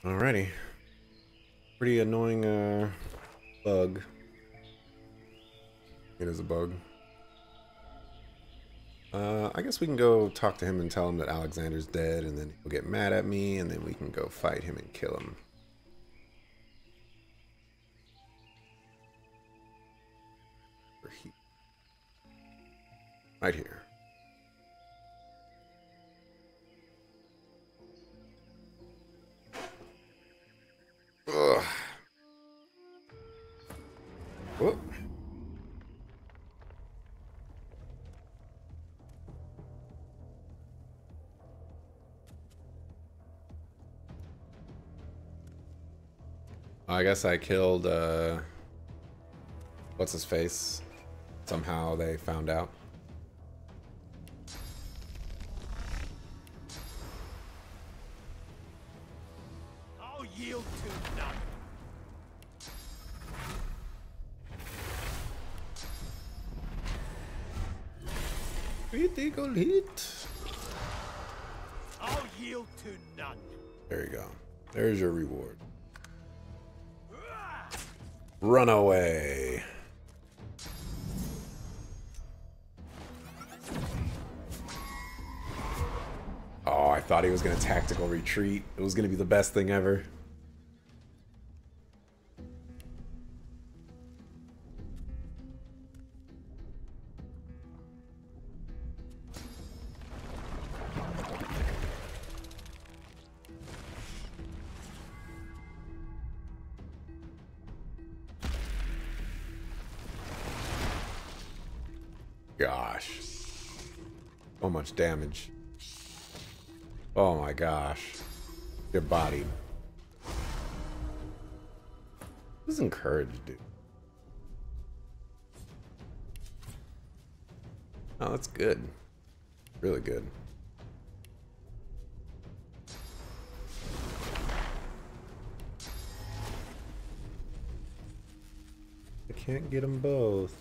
Alrighty. Pretty annoying bug. It is a bug. I guess we can go talk to him and tell him that Alexander's dead, and then he'll get mad at me, and then we can go fight him and kill him. Right here. Ugh. Whoop. I guess I killed, what's his face? Somehow they found out. I'll yield to none. Critical hit. I'll yield to none. There you go. There's your reward. Run away. Oh, I thought he was going to tactical retreat. It was going to be the best thing ever. Gosh. So much damage. Oh my gosh. You're bodied. What does encourage do? Oh, that's good. Really good. I can't get them both.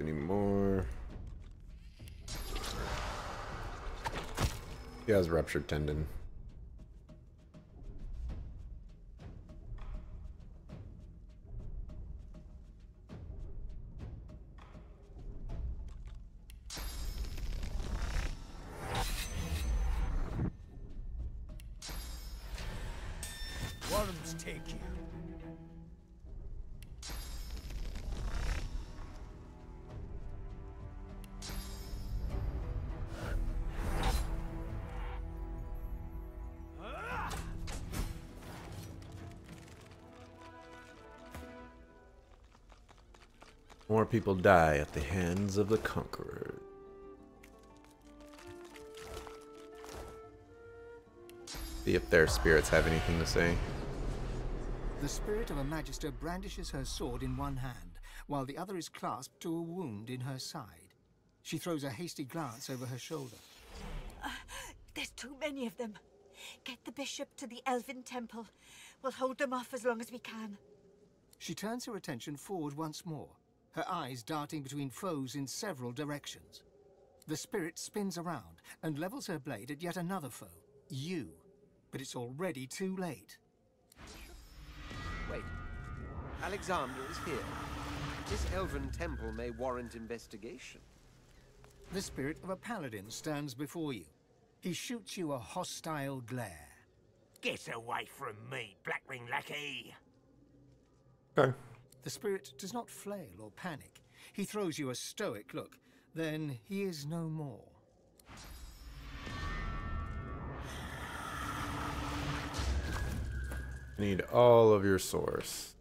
Anymore. He has ruptured tendon. Worms take you. More people die at the hands of the conqueror. See if their spirits have anything to say. The spirit of a magister brandishes her sword in one hand, while the other is clasped to a wound in her side. She throws a hasty glance over her shoulder. There's too many of them. Get the bishop to the Elven Temple. We'll hold them off as long as we can. She turns her attention forward once more, her eyes darting between foes in several directions. The spirit spins around and levels her blade at yet another foe, you. But it's already too late. Wait. Alexander is here. This elven temple may warrant investigation. The spirit of a paladin stands before you. He shoots you a hostile glare. Get away from me, Blackwing lackey. Okay. The spirit does not flail or panic. He throws you a stoic look, then he is no more. Need all of your source.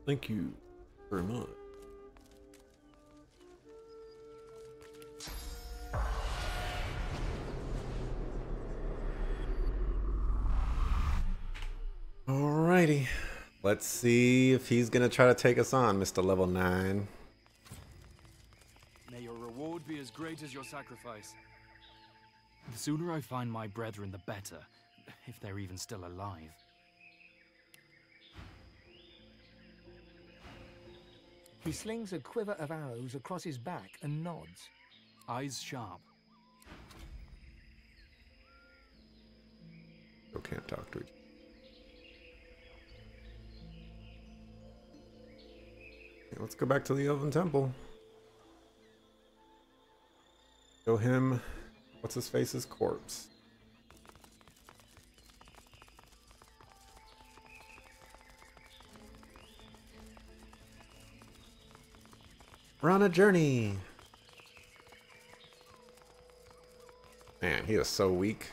Thank you very much. Alrighty. Let's see if he's gonna try to take us on, Mr. Level 9. May your reward be as great as your sacrifice. The sooner I find my brethren, the better, if they're even still alive. He slings a quiver of arrows across his back and nods. Eyes sharp. Still can't talk to each other. Okay, let's go back to the Elven Temple. Show him what's his face's corpse. We're on a journey. Man, he is so weak.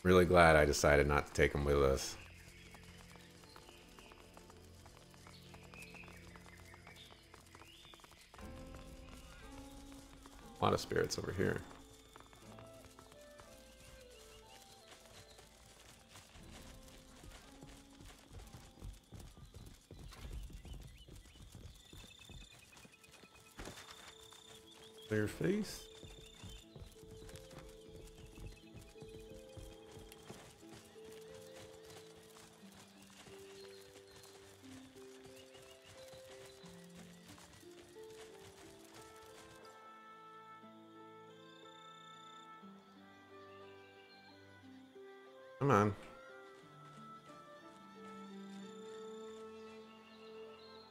Really glad I decided not to take him with us. A lot of spirits over here. Clear face. Come on.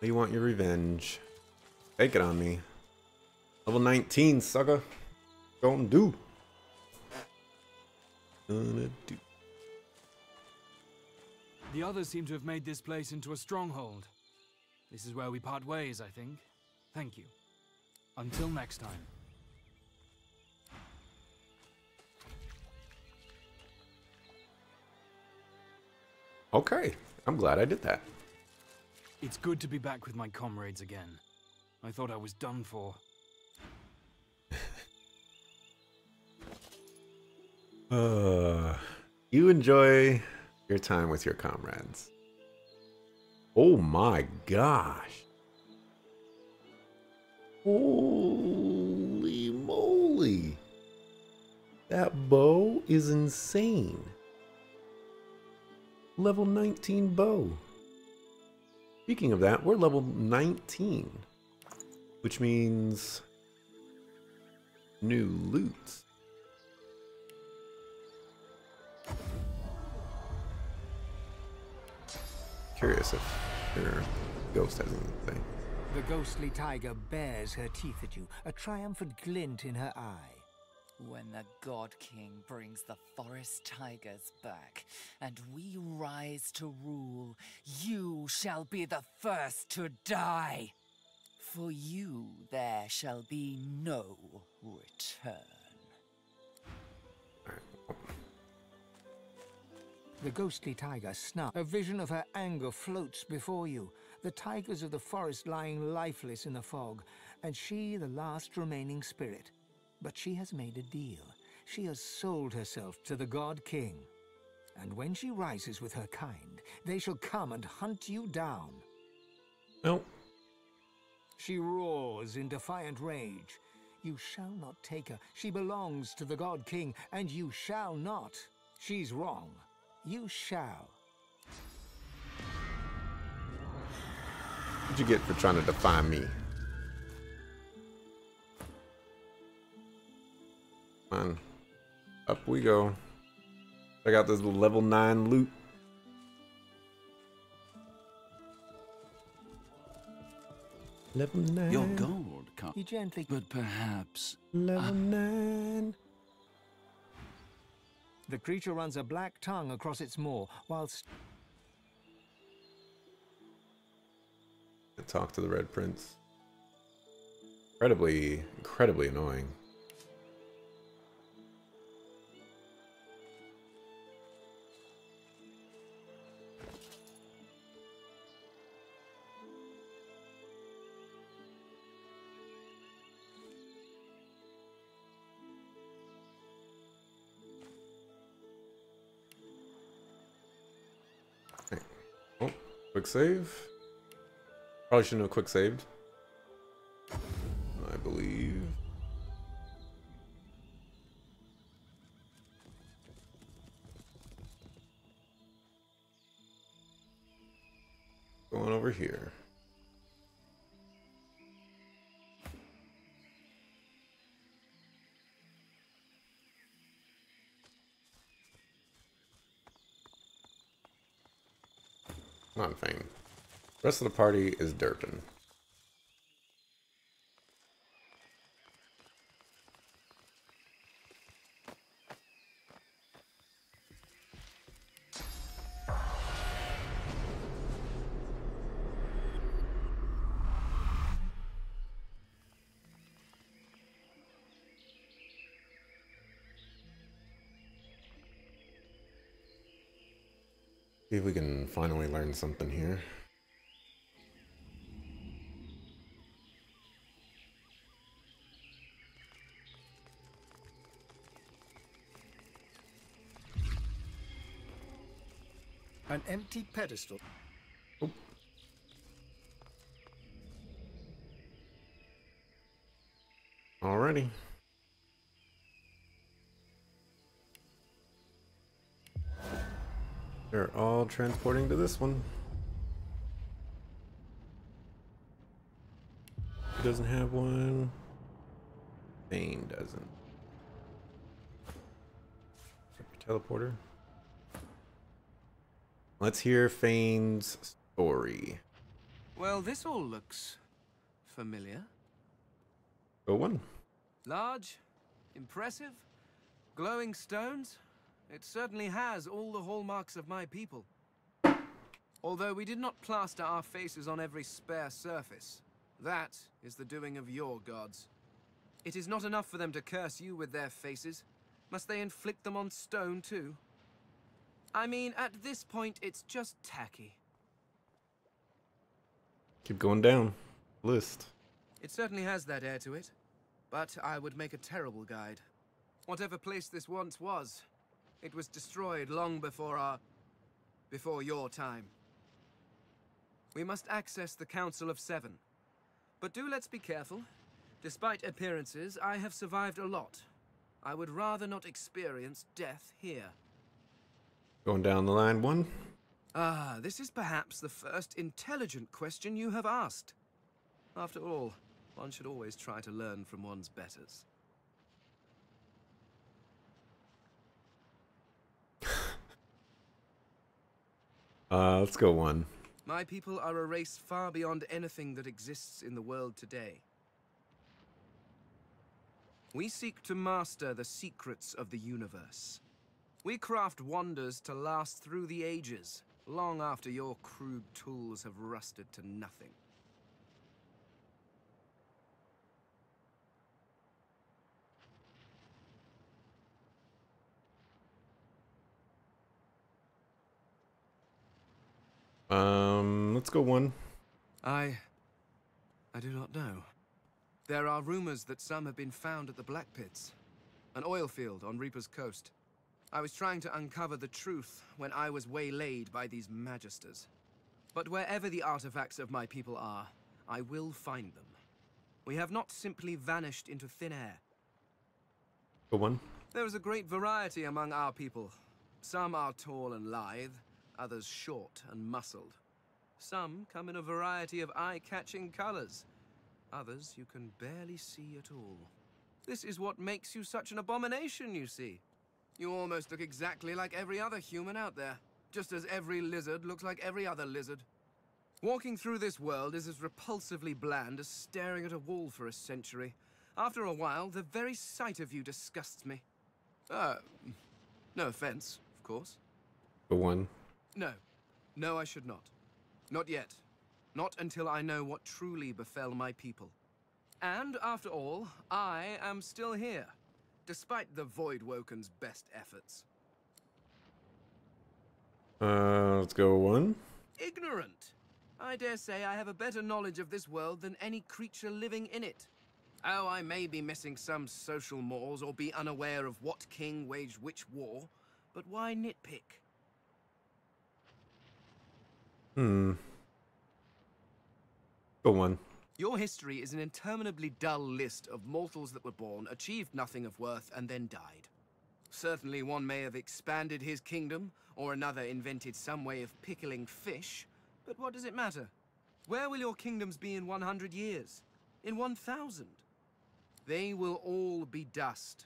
You want your revenge. Take it on me. Level 19, sucker. Gonna do. Gonna do. The others seem to have made this place into a stronghold. This is where we part ways, I think. Thank you. Until next time. Okay, I'm glad I did that. It's good to be back with my comrades again. I thought I was done for. You enjoy your time with your comrades. Oh my gosh. Holy moly. That bow is insane. Level 19 bow. Speaking of that, we're level 19. Which means new loot. Curious if your ghost has anything. The ghostly tiger bares her teeth at you, a triumphant glint in her eye. When the God King brings the forest tigers back, and we rise to rule, you shall be the first to die. For you there shall be no return. The ghostly tiger snarls. A vision of her anger floats before you. The tigers of the forest lying lifeless in the fog, and she the last remaining spirit. But she has made a deal. She has sold herself to the God King. And when she rises with her kind, they shall come and hunt you down. Nope. She roars in defiant rage. You shall not take her. She belongs to the God King, and you shall not. She's wrong. You shall. What'd you get for trying to defy me? Come on. Up we go. Check out this level 9 loot. Level 9. Your gold can't. He gently... But perhaps. Level 9. The creature runs a black tongue across its maw, whilst... Talk to the Red Prince. Incredibly annoying. Quick save. Probably shouldn't have quick saved. I believe. Going over here. Come on, Fane. The rest of the party is derping. See if we can finally learn something here. An empty pedestal. Oh. Alrighty. They're all transporting to this one. He doesn't have one. Fane doesn't. Teleporter. Let's hear Fane's story. Well, this all looks familiar. Go one. Large, impressive, glowing stones. It certainly has all the hallmarks of my people. Although we did not plaster our faces on every spare surface. That is the doing of your gods. It is not enough for them to curse you with their faces. Must they inflict them on stone too? I mean, at this point, it's just tacky. Keep going down. List. It certainly has that air to it. But I would make a terrible guide. Whatever place this once was, it was destroyed long before your time. We must access the Council of Seven. But let's be careful. Despite appearances, I have survived a lot. I would rather not experience death here. Going down the line one. Ah, this is perhaps the first intelligent question you have asked. After all, one should always try to learn from one's betters. Let's go one. My people are a race far beyond anything that exists in the world today. We seek to master the secrets of the universe. We craft wonders to last through the ages, long after your crude tools have rusted to nothing. Let's go one. I do not know. There are rumors that some have been found at the Black Pits, an oil field on Reaper's Coast. I was trying to uncover the truth when I was waylaid by these magisters. But wherever the artifacts of my people are, I will find them. We have not simply vanished into thin air. Go one. There is a great variety among our people. Some are tall and lithe, others short and muscled. Some come in a variety of eye-catching colors. Others you can barely see at all. This is what makes you such an abomination, you see. You almost look exactly like every other human out there, just as every lizard looks like every other lizard. Walking through this world is as repulsively bland as staring at a wall for a century. After a while, the very sight of you disgusts me. No offense, of course. Go one. No, I should not. Not yet. Not until I know what truly befell my people. And, after all, I am still here, despite the Voidwoken's best efforts. Let's go one. Ignorant! I dare say I have a better knowledge of this world than any creature living in it. Oh, I may be missing some social mores or be unaware of what king waged which war, but why nitpick? Go one. Your history is an interminably dull list of mortals that were born, achieved nothing of worth, and then died. Certainly one may have expanded his kingdom, or another invented some way of pickling fish, but what does it matter? Where will your kingdoms be in 100 years? In 1,000? They will all be dust,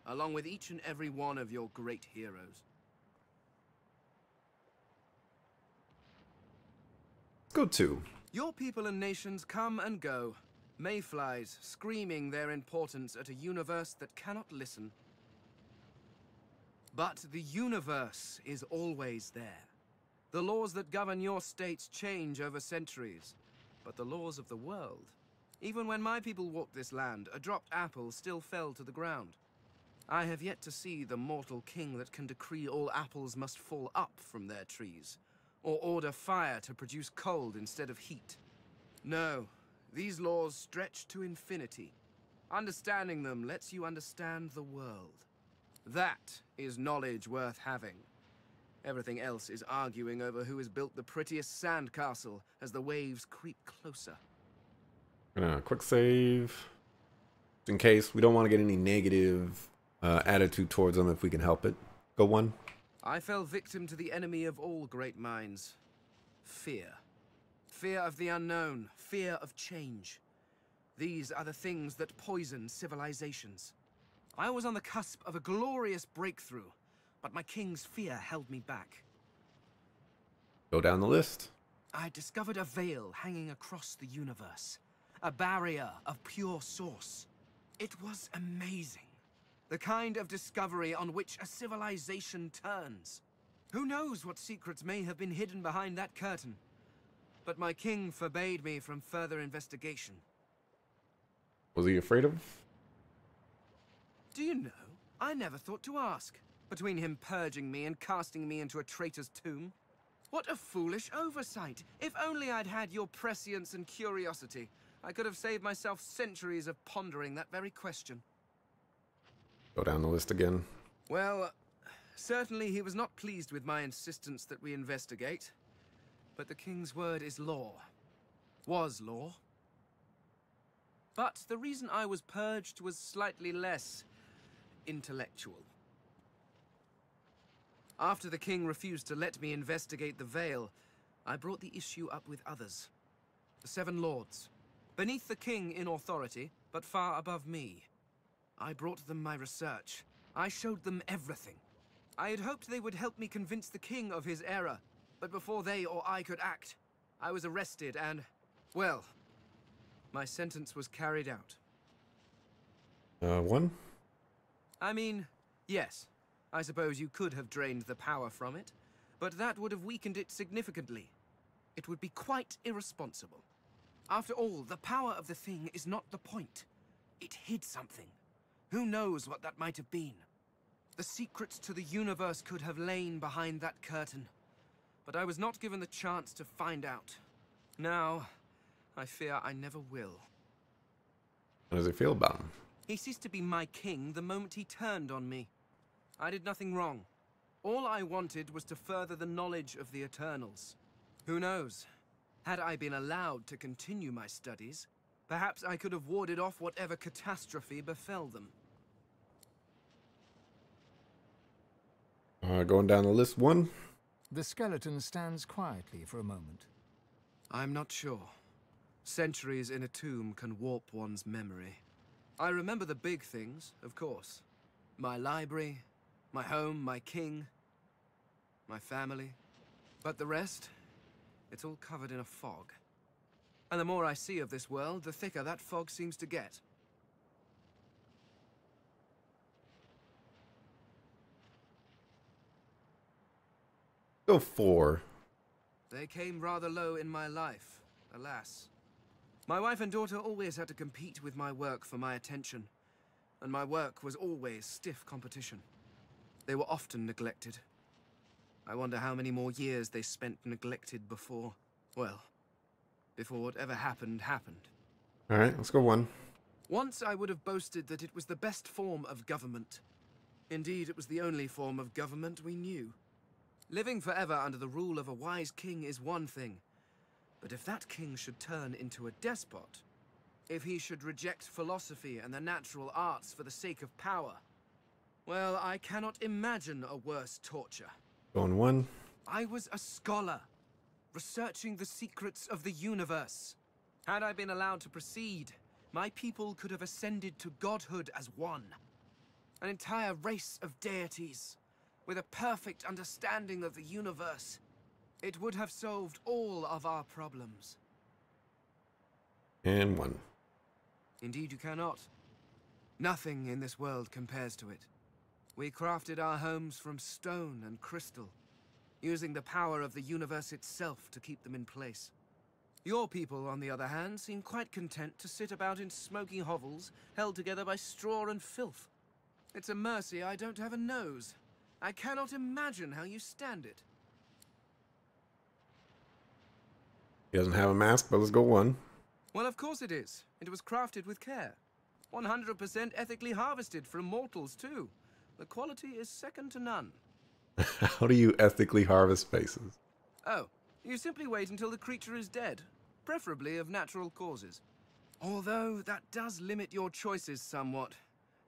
along with each and every one of your great heroes. Let's go 2. Your people and nations come and go, mayflies screaming their importance at a universe that cannot listen. But the universe is always there. The laws that govern your states change over centuries, but the laws of the world... Even when my people walked this land, a dropped apple still fell to the ground. I have yet to see the mortal king that can decree all apples must fall up from their trees, or order fire to produce cold instead of heat. No, these laws stretch to infinity. Understanding them lets you understand the world. That is knowledge worth having. Everything else is arguing over who has built the prettiest sandcastle as the waves creep closer. Quick save. Just in case. We don't want to get any negative attitude towards them if we can help it. Go 1. I fell victim to the enemy of all great minds. Fear. Fear of the unknown. Fear of change. These are the things that poison civilizations. I was on the cusp of a glorious breakthrough, but my king's fear held me back. Go down the list. I discovered a veil hanging across the universe. A barrier of pure source. It was amazing. The kind of discovery on which a civilization turns. Who knows what secrets may have been hidden behind that curtain? But my king forbade me from further investigation. Was he afraid of? Do you know, I never thought to ask. Between him purging me and casting me into a traitor's tomb. What a foolish oversight. If only I'd had your prescience and curiosity, I could have saved myself centuries of pondering that very question. Go down the list again. Well, certainly he was not pleased with my insistence that we investigate. But the king's word is law. Was law. But the reason I was purged was slightly less intellectual. After the king refused to let me investigate the veil, I brought the issue up with others. The 7 lords. Beneath the king in authority, but far above me. I brought them my research. I showed them everything. I had hoped they would help me convince the king of his error, but before they or I could act, I was arrested and, well, my sentence was carried out. 1? I mean, yes, I suppose you could have drained the power from it, but that would have weakened it significantly. It would be quite irresponsible. After all, the power of the thing is not the point. It hid something. Who knows what that might have been? The secrets to the universe could have lain behind that curtain. But I was not given the chance to find out. Now, I fear I never will. How does it feel about him? He ceased to be my king the moment he turned on me. I did nothing wrong. All I wanted was to further the knowledge of the Eternals. Who knows? Had I been allowed to continue my studies, perhaps I could have warded off whatever catastrophe befell them. Going down the list. 1. The skeleton stands quietly for a moment. I'm not sure. Centuries in a tomb can warp one's memory. I remember the big things, of course. My library, my home, my king, my family. But the rest, it's all covered in a fog. And the more I see of this world, the thicker that fog seems to get. Go 4. They came rather low in my life, alas. My wife and daughter always had to compete with my work for my attention, and my work was always stiff competition. They were often neglected. I wonder how many more years they spent neglected before, well, before whatever happened, happened. Alright, let's go 1. Once I would have boasted that it was the best form of government. Indeed, it was the only form of government we knew. Living forever under the rule of a wise king is one thing. But if that king should turn into a despot, if he should reject philosophy and the natural arts for the sake of power, well, I cannot imagine a worse torture. Going 1. I was a scholar, researching the secrets of the universe. Had I been allowed to proceed, my people could have ascended to godhood as one. An entire race of deities, with a perfect understanding of the universe. It would have solved all of our problems. And 1. Indeed you cannot. Nothing in this world compares to it. We crafted our homes from stone and crystal, using the power of the universe itself to keep them in place. Your people, on the other hand, seem quite content to sit about in smoky hovels, held together by straw and filth. It's a mercy I don't have a nose. I cannot imagine how you stand it. He doesn't have a mask, but let's go 1. Well, of course it is. It was crafted with care. 100% ethically harvested from mortals, too. The quality is second to none. How do you ethically harvest faces? Oh, you simply wait until the creature is dead, preferably of natural causes. Although that does limit your choices somewhat.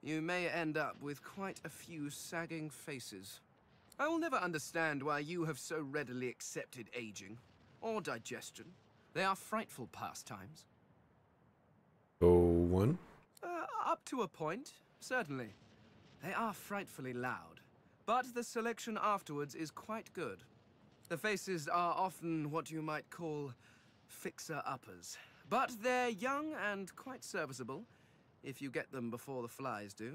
You may end up with quite a few sagging faces. I will never understand why you have so readily accepted aging, or digestion. They are frightful pastimes. Go 1. Up to a point, certainly. They are frightfully loud, but the selection afterwards is quite good. The faces are often what you might call fixer-uppers, but they're young and quite serviceable, if you get them before the flies do.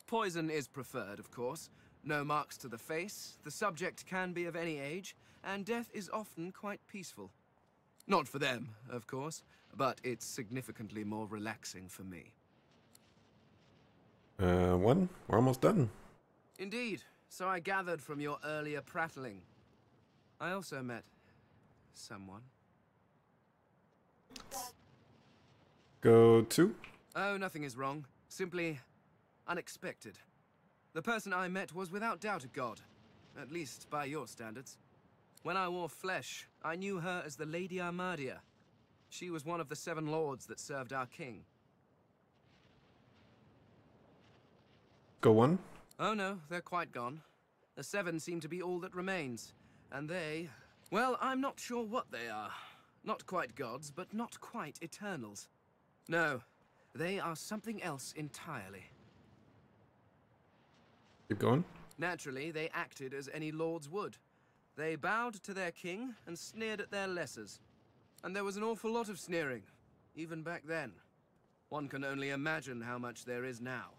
Poison is preferred, of course. No marks to the face, the subject can be of any age, and death is often quite peaceful. Not for them, of course, but it's significantly more relaxing for me. 1. We're almost done. Indeed, so I gathered from your earlier prattling. I also met someone. Go 2. Oh, nothing is wrong. Simply unexpected. The person I met was without doubt a god, at least by your standards. When I wore flesh, I knew her as the Lady Armadia. She was one of the 7 lords that served our king. Go 1. Oh no, they're quite gone. The 7 seem to be all that remains. And they... well, I'm not sure what they are. Not quite gods, but not quite eternals. No, they are something else entirely. Keep going. Naturally, they acted as any lords would. They bowed to their king and sneered at their lessers. And there was an awful lot of sneering, even back then. One can only imagine how much there is now.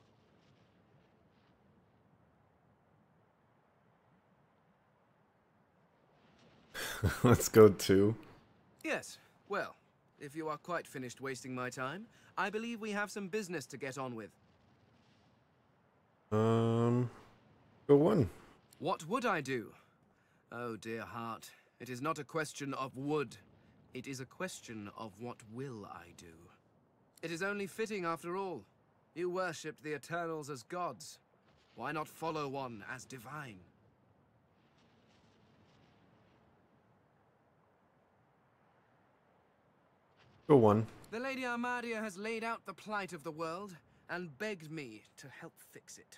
Let's go 2. Yes, well, if you are quite finished wasting my time, I believe we have some business to get on with. Go 1. What would I do? Oh, dear heart, it is not a question of would. It is a question of what will I do. It is only fitting after all. You worshipped the Eternals as gods. Why not follow one as divine? Go 1. The Lady Armadia has laid out the plight of the world and begged me to help fix it.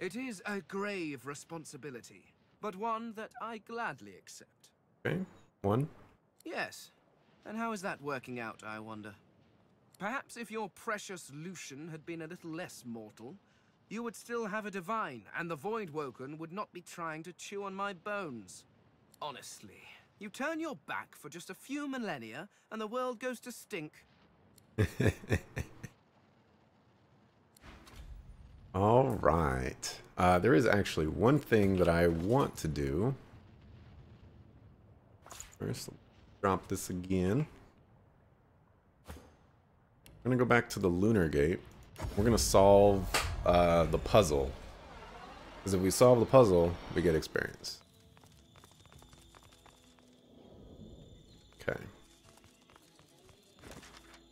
It is a grave responsibility, but one that I gladly accept. Okay. 1. Yes. And how is that working out, I wonder? Perhaps if your precious Lucian had been a little less mortal, you would still have a divine, and the Voidwoken would not be trying to chew on my bones. Honestly, you turn your back for just a few millennia, and the world goes to stink. All right. There is actually one thing that I want to do. First, drop this again. I'm gonna go back to the Lunar Gate. We're gonna solve the puzzle. Because if we solve the puzzle, we get experience. Okay.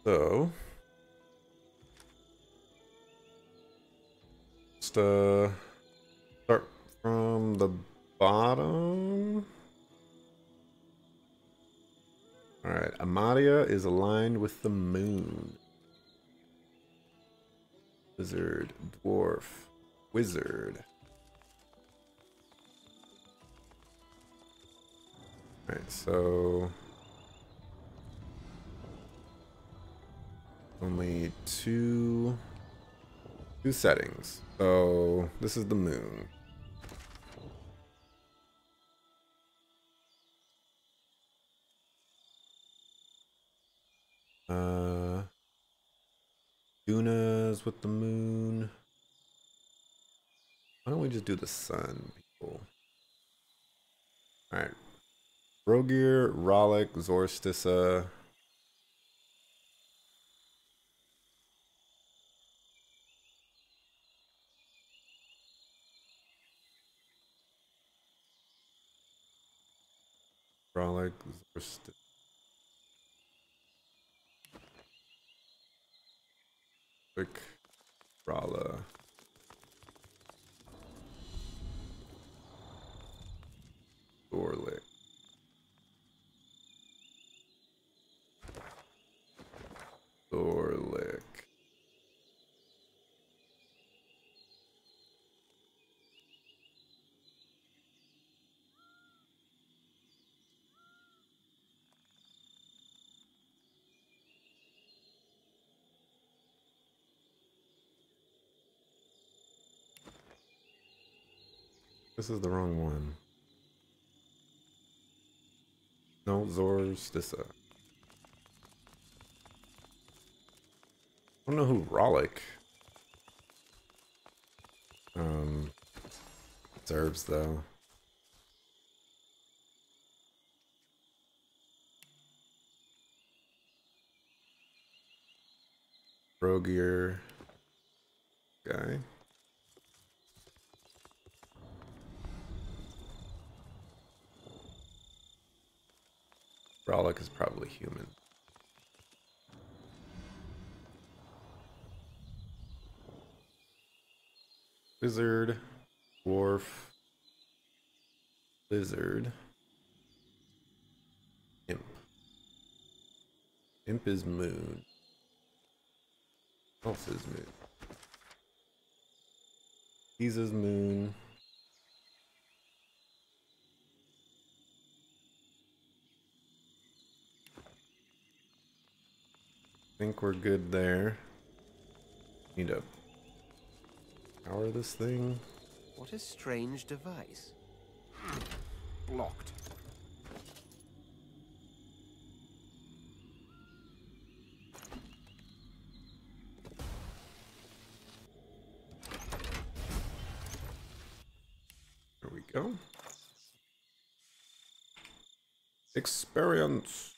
So, just start from the bottom. Alright, Amadia is aligned with the moon. Wizard, dwarf, wizard. Alright, so only two settings. So this is the moon. Dunas with the moon. Why don't we just do the sun, people? Alright. Rogir, Rollick, Zorstissa. Rollick, Zorstissa. Quick. Rala. Orlick. Orlick. This is the wrong one. No, Zorstissa. I don't know who Rollick serves though. Rogier guy. Rollick is probably human. Wizard, dwarf, lizard, imp. Imp is moon. Elf is moon. Giza's moon. I think we're good there. Need to power this thing. What a strange device. Blocked. There we go. Experience.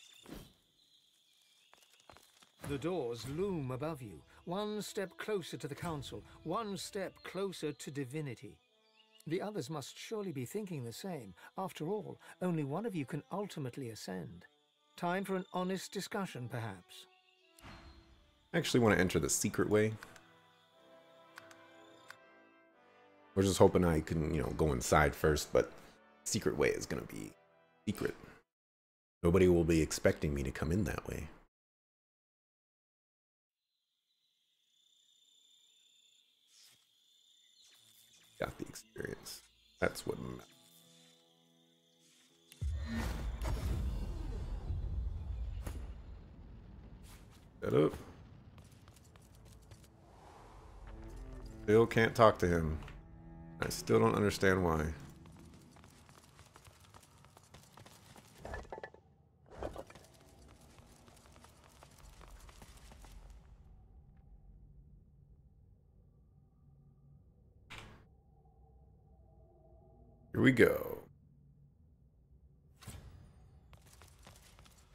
The doors loom above you, one step closer to the council, one step closer to divinity. The others must surely be thinking the same. After all, only one of you can ultimately ascend. Time for an honest discussion, perhaps. I actually want to enter the secret way. We're just hoping I can, go inside first, but secret way is going to be secret. Nobody will be expecting me to come in that way. Got the experience. That's what matters. Set up. Still can't talk to him. I still don't understand why. Here we go.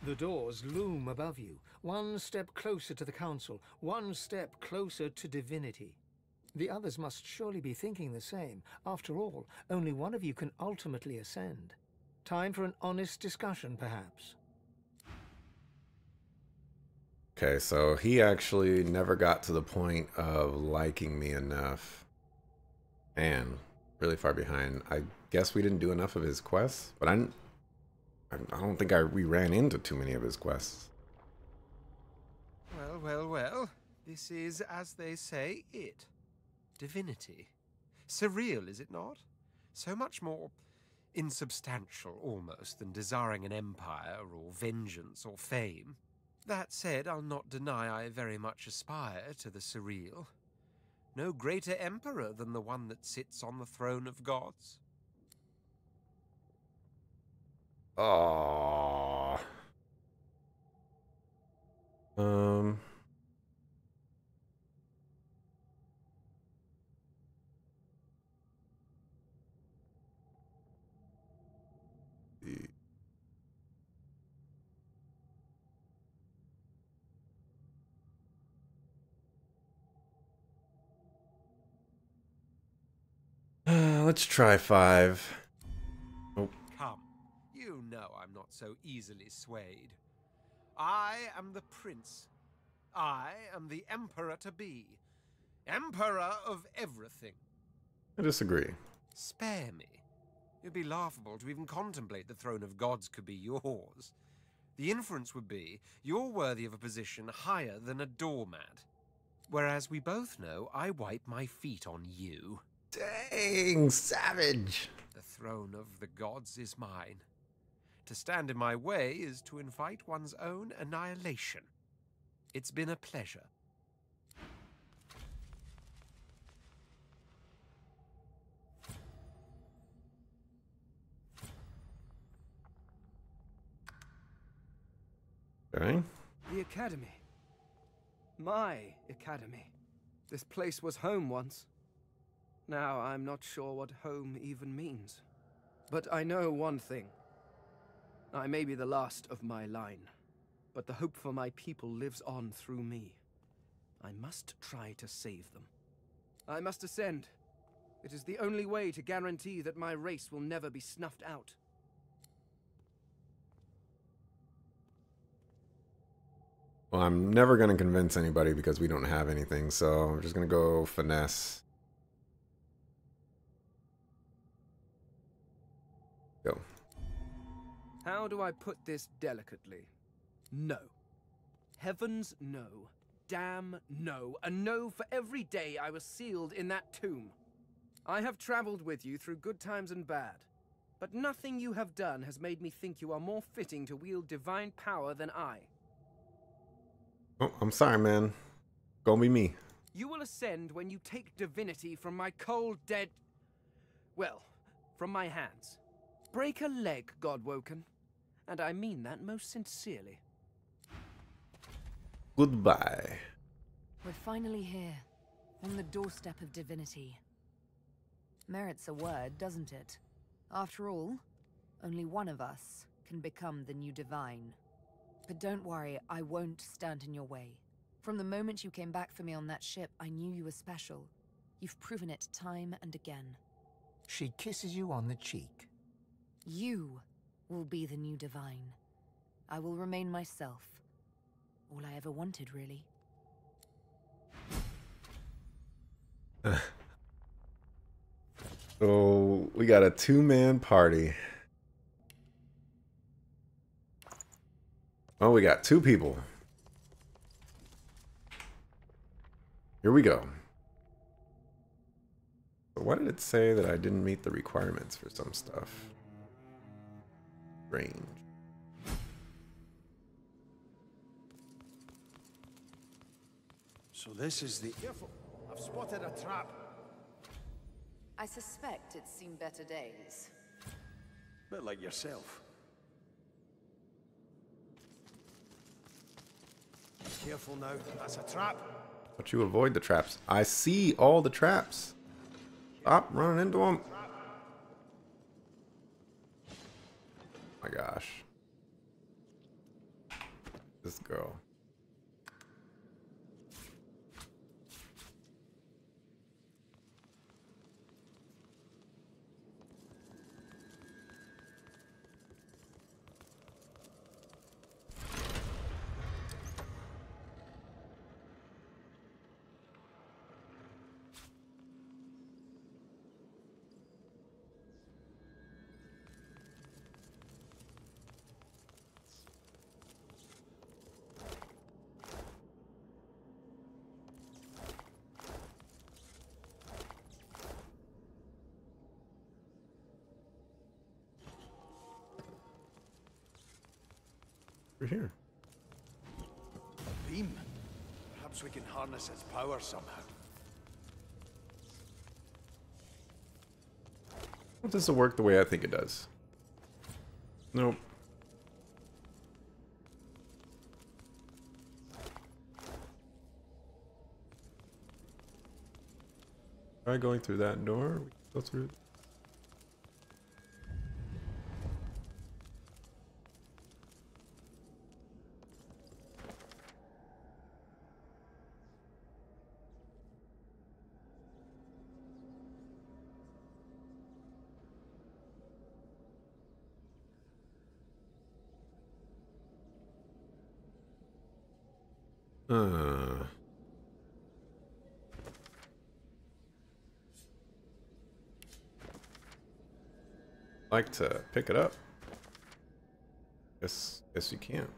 The doors loom above you, one step closer to the council, one step closer to divinity. The others must surely be thinking the same. After all, only one of you can ultimately ascend. Time for an honest discussion, perhaps. Okay, so he actually never got to the point of liking me enough. Man, really far behind. I guess we didn't do enough of his quests, but I don't think we ran into too many of his quests. Well, well, well. This is, as they say, it. Divinity. Surreal, is it not? So much more insubstantial, almost, than desiring an empire, or vengeance, or fame. That said, I'll not deny I very much aspire to the surreal. No greater emperor than the one that sits on the throne of gods. Oh. Let's try 5. Oh. Come, you know I'm not so easily swayed. I am the prince. I am the emperor-to-be. Emperor of everything. I disagree. Spare me. It'd be laughable to even contemplate the throne of gods could be yours. The inference would be you're worthy of a position higher than a doormat. Whereas we both know I wipe my feet on you. Dang, savage. The throne of the gods is mine. To stand in my way is to invite one's own annihilation. It's been a pleasure. Okay. The academy. My academy. This place was home once. Now I'm not sure what home even means. But I know one thing. I may be the last of my line, but the hope for my people lives on through me. I must try to save them. I must ascend. It is the only way to guarantee that my race will never be snuffed out. Well, I'm never going to convince anybody because we don't have anything, so I'm just going to go finesse. Go. How do I put this delicately? No. Heavens, no. Damn, no. A no for every day I was sealed in that tomb. I have traveled with you through good times and bad, but nothing you have done has made me think you are more fitting to wield divine power than I. Oh, I'm sorry, man. Gonna be me. You will ascend when you take divinity from my cold, dead... well, from my hands. Break a leg, Godwoken. And I mean that most sincerely. Goodbye. We're finally here, on the doorstep of divinity. Merits a word, doesn't it? After all, only one of us can become the new divine. But don't worry, I won't stand in your way. From the moment you came back for me on that ship, I knew you were special. You've proven it time and again. She kisses you on the cheek. You will be the new divine. I will remain myself. All I ever wanted, really. So we got a 2-man party. Oh, we got 2 people. Here we go. So why did it say that I didn't meet the requirements for some stuff? Range. So this is the... Careful! I've spotted a trap. I suspect it's seen better days. Bit like yourself. Careful now, that's a trap. But you avoid the traps. I see all the traps. Stop running into them. Oh my gosh. This girl. We're here. A beam. Perhaps we can harness its power somehow. Well, this will work the way I think it does. Nope. Try going through that door. We can go through. Like to pick it up. Guess you can't.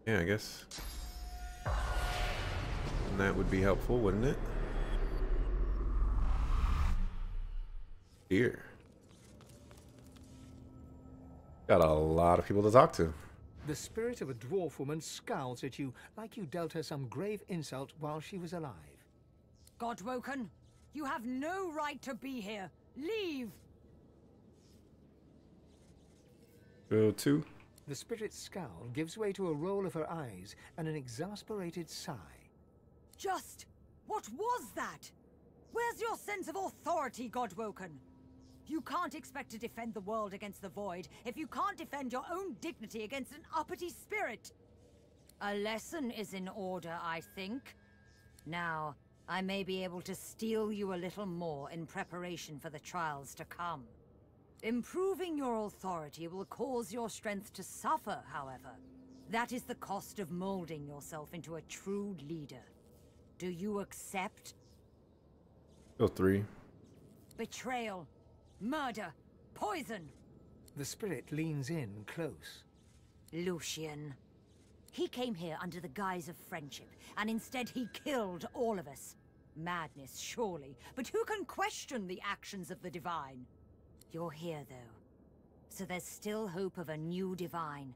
Yeah, I guess. And that would be helpful, wouldn't it? Here. Got a lot of people to talk to. The spirit of a dwarf woman scowls at you like you dealt her some grave insult while she was alive. Godwoken, you have no right to be here. Leave! Go to. The spirit's scowl gives way to a roll of her eyes and an exasperated sigh. Just what was that? Where's your sense of authority, Godwoken? You can't expect to defend the world against the void if you can't defend your own dignity against an uppity spirit. A lesson is in order, I think. Now, I may be able to steel you a little more in preparation for the trials to come. Improving your authority will cause your strength to suffer, however. That is the cost of molding yourself into a true leader. Do you accept? Go 3. Betrayal. Murder! Poison! The spirit leans in close. Lucian. He came here under the guise of friendship, and instead he killed all of us. Madness, surely, but who can question the actions of the Divine? You're here, though, so there's still hope of a new Divine.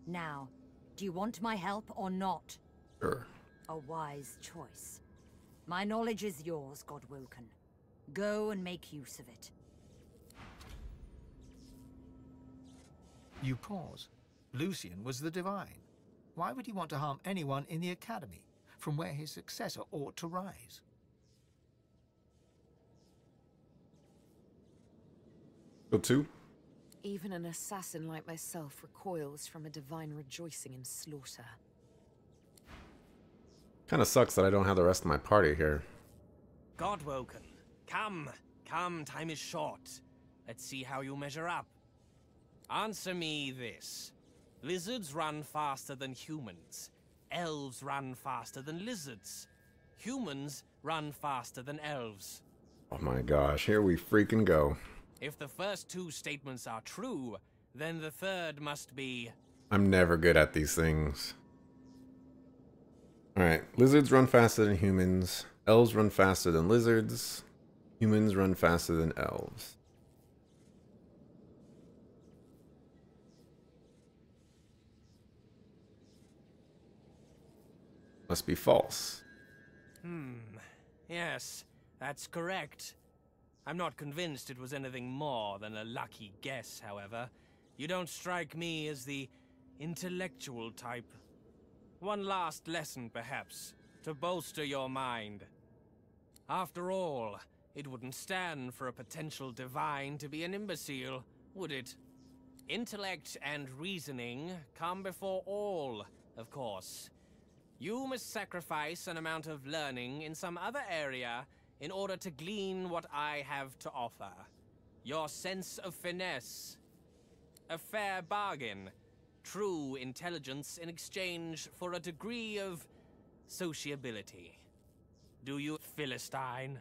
Now, do you want my help or not? Sure. A wise choice. My knowledge is yours, Godwoken. Go and make use of it. You pause. Lucian was the Divine. Why would he want to harm anyone in the Academy, from where his successor ought to rise? Go 2. Even an assassin like myself recoils from a divine rejoicing in slaughter. Kind of sucks that I don't have the rest of my party here. Godwoken, come, time is short. Let's see how you measure up. Answer me this. Lizards run faster than humans. Elves run faster than lizards. Humans run faster than elves. Oh my gosh, here we freaking go. If the first 2 statements are true, then the third must be... I'm never good at these things. Alright, lizards run faster than humans. Elves run faster than lizards. Humans run faster than elves. Must be false. Yes, that's correct. I'm not convinced it was anything more than a lucky guess, however. You don't strike me as the intellectual type. One last lesson, perhaps, to bolster your mind. After all, it wouldn't stand for a potential divine to be an imbecile, would it? Intellect and reasoning come before all, of course. You must sacrifice an amount of learning in some other area in order to glean what I have to offer. Your sense of finesse. A fair bargain. True intelligence in exchange for a degree of sociability. Do you, Philistine?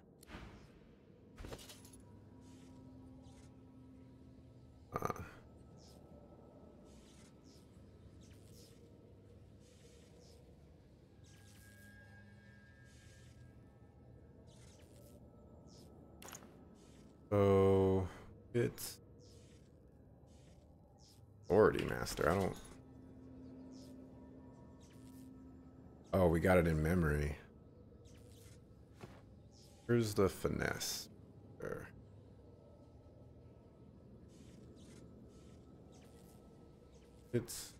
So it's Authority Master. I don't. Oh, we got it in memory. Here's the finesse. There. It's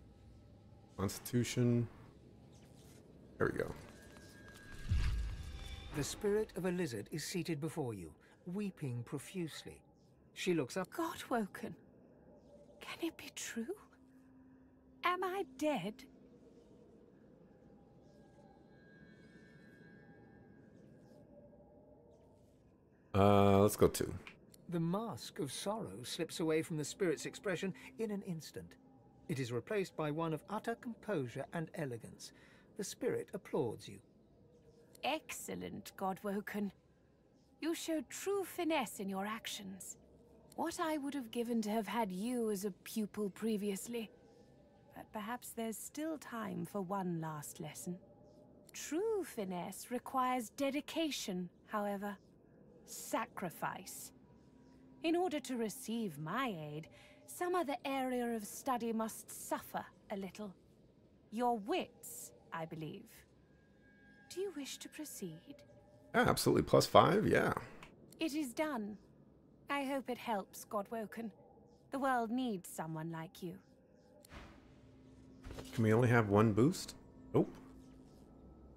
Constitution. There we go. The spirit of a lizard is seated before you, weeping profusely. She looks up. Godwoken. Can it be true? Am I dead? Let's go 2. The mask of sorrow slips away from the spirit's expression in an instant. It is replaced by one of utter composure and elegance. The spirit applauds you. Excellent, Godwoken. You showed true finesse in your actions. What I would have given to have had you as a pupil previously. But perhaps there's still time for one last lesson. True finesse requires dedication, however. Sacrifice. In order to receive my aid, some other area of study must suffer a little. Your wits, I believe. Do you wish to proceed? Yeah, absolutely. +5, yeah. It is done. I hope it helps, Godwoken. The world needs someone like you. Can we only have 1 boost? Nope.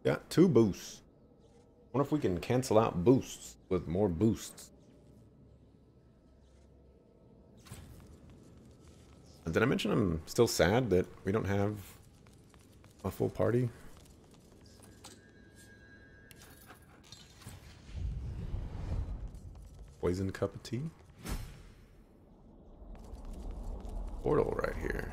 Got 2 boosts. Wonder if we can cancel out boosts with more boosts. Did I mention I'm still sad that we don't have a full party? Poison cup of tea. Portal right here.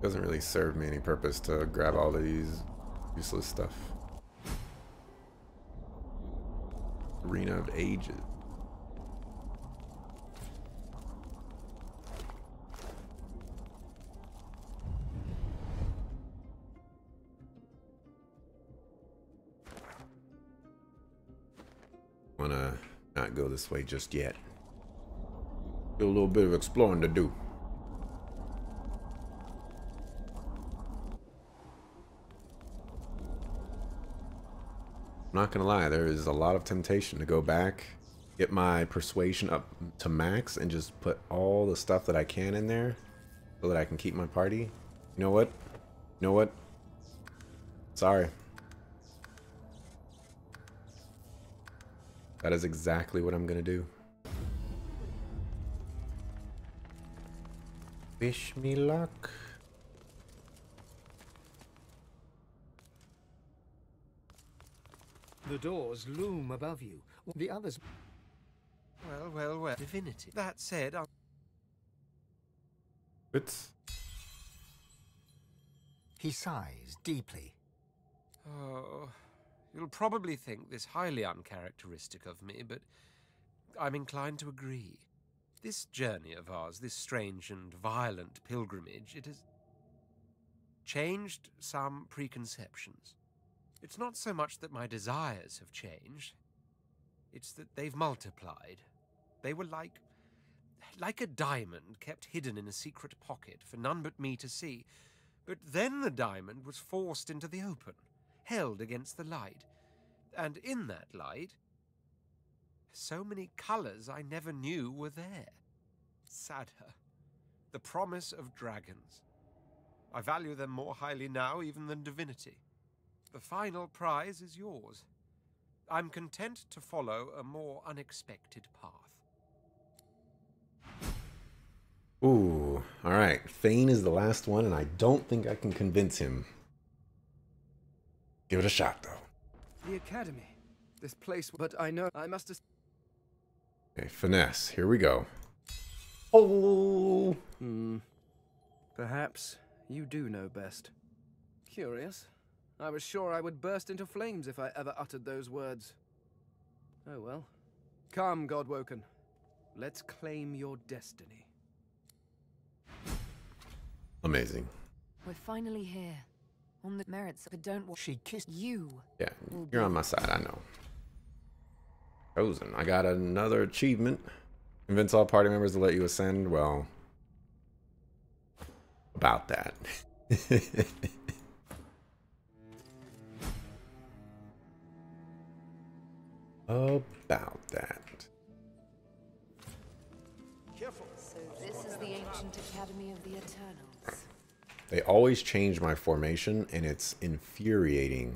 Doesn't really serve me any purpose to grab all these useless stuff. Arena of Ages. Wanna not go this way just yet. Got a little bit of exploring to do. I'm not gonna lie, there is a lot of temptation to go back, get my persuasion up to max, and just put all the stuff that I can in there so that I can keep my party. You know what? You know what? Sorry. That is exactly what I'm gonna do. Wish me luck. The doors loom above you. The others... Well. Divinity. That said, It's... He sighs deeply. Oh, you'll probably think this highly uncharacteristic of me, but I'm inclined to agree. This journey of ours, this strange and violent pilgrimage, it has changed some preconceptions. It's not so much that my desires have changed. It's that they've multiplied. They were like a diamond kept hidden in a secret pocket for none but me to see. But then the diamond was forced into the open, held against the light. And in that light, so many colors I never knew were there. Sadder, the promise of dragons. I value them more highly now even than divinity. The final prize is yours. I'm content to follow a more unexpected path. Ooh, alright. Thane is the last one, and I don't think I can convince him. Give it a shot, though. The Academy. This place, but I know I must have... Okay, finesse. Here we go. Oh! Perhaps you do know best. Curious. I was sure I would burst into flames if I ever uttered those words. Oh well. Come, Godwoken. Let's claim your destiny. Amazing. We're finally here. On the merits, but don't want She kissed you. Yeah, you're on my side, I know. Chosen. I got another achievement. Convince all party members to let you ascend. Well, about that. About that. So this is the ancient academy of the Eternals. They always change my formation, and it's infuriating.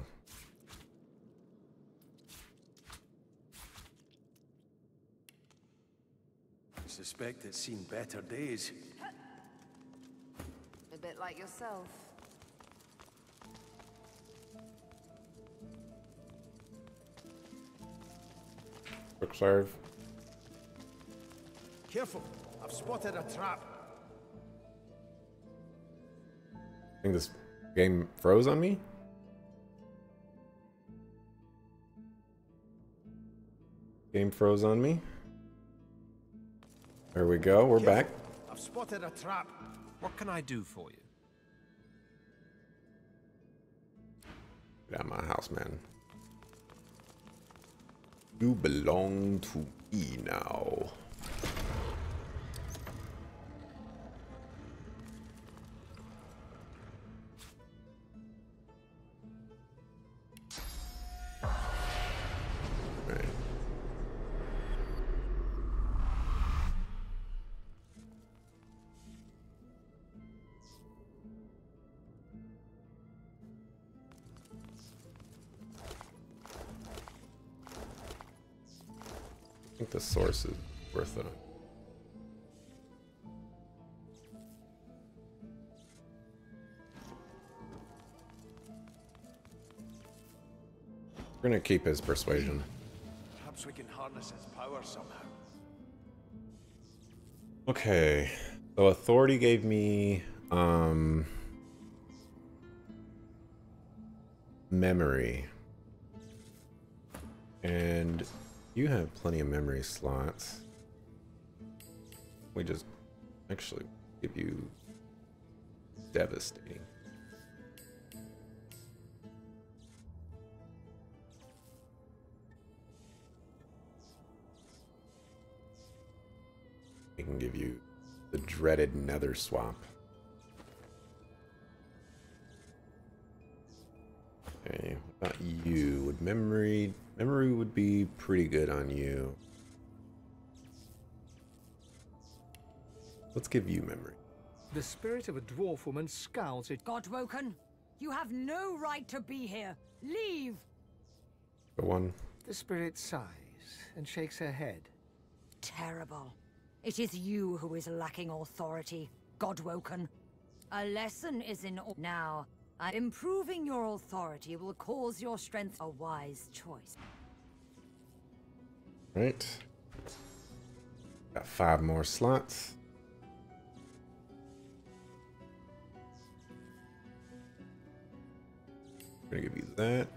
I suspect it's seen better days. A bit like yourself. Quick serve. Careful, I've spotted a trap. I think this game froze on me. Game froze on me. There we go, we're back. I've spotted a trap. What can I do for you? Get out of my house, man. You belong to me now. Right. I think the source is worth it. We're gonna keep his persuasion. Perhaps we can harness his power somehow. Okay, so authority gave me memory, and you have plenty of memory slots. We just actually give you devastating. We can give you the dreaded nether swap. Okay, what about you? Would memory would be pretty good on you. Let's give you memory. The spirit of a dwarf woman scowls at Godwoken, you have no right to be here. Leave! Go on. The spirit sighs and shakes her head. Terrible. It is you who is lacking authority, Godwoken. A lesson is in now. Improving your authority will cause your strength a wise choice. Right. Got 5 more slots. I'm gonna give you that.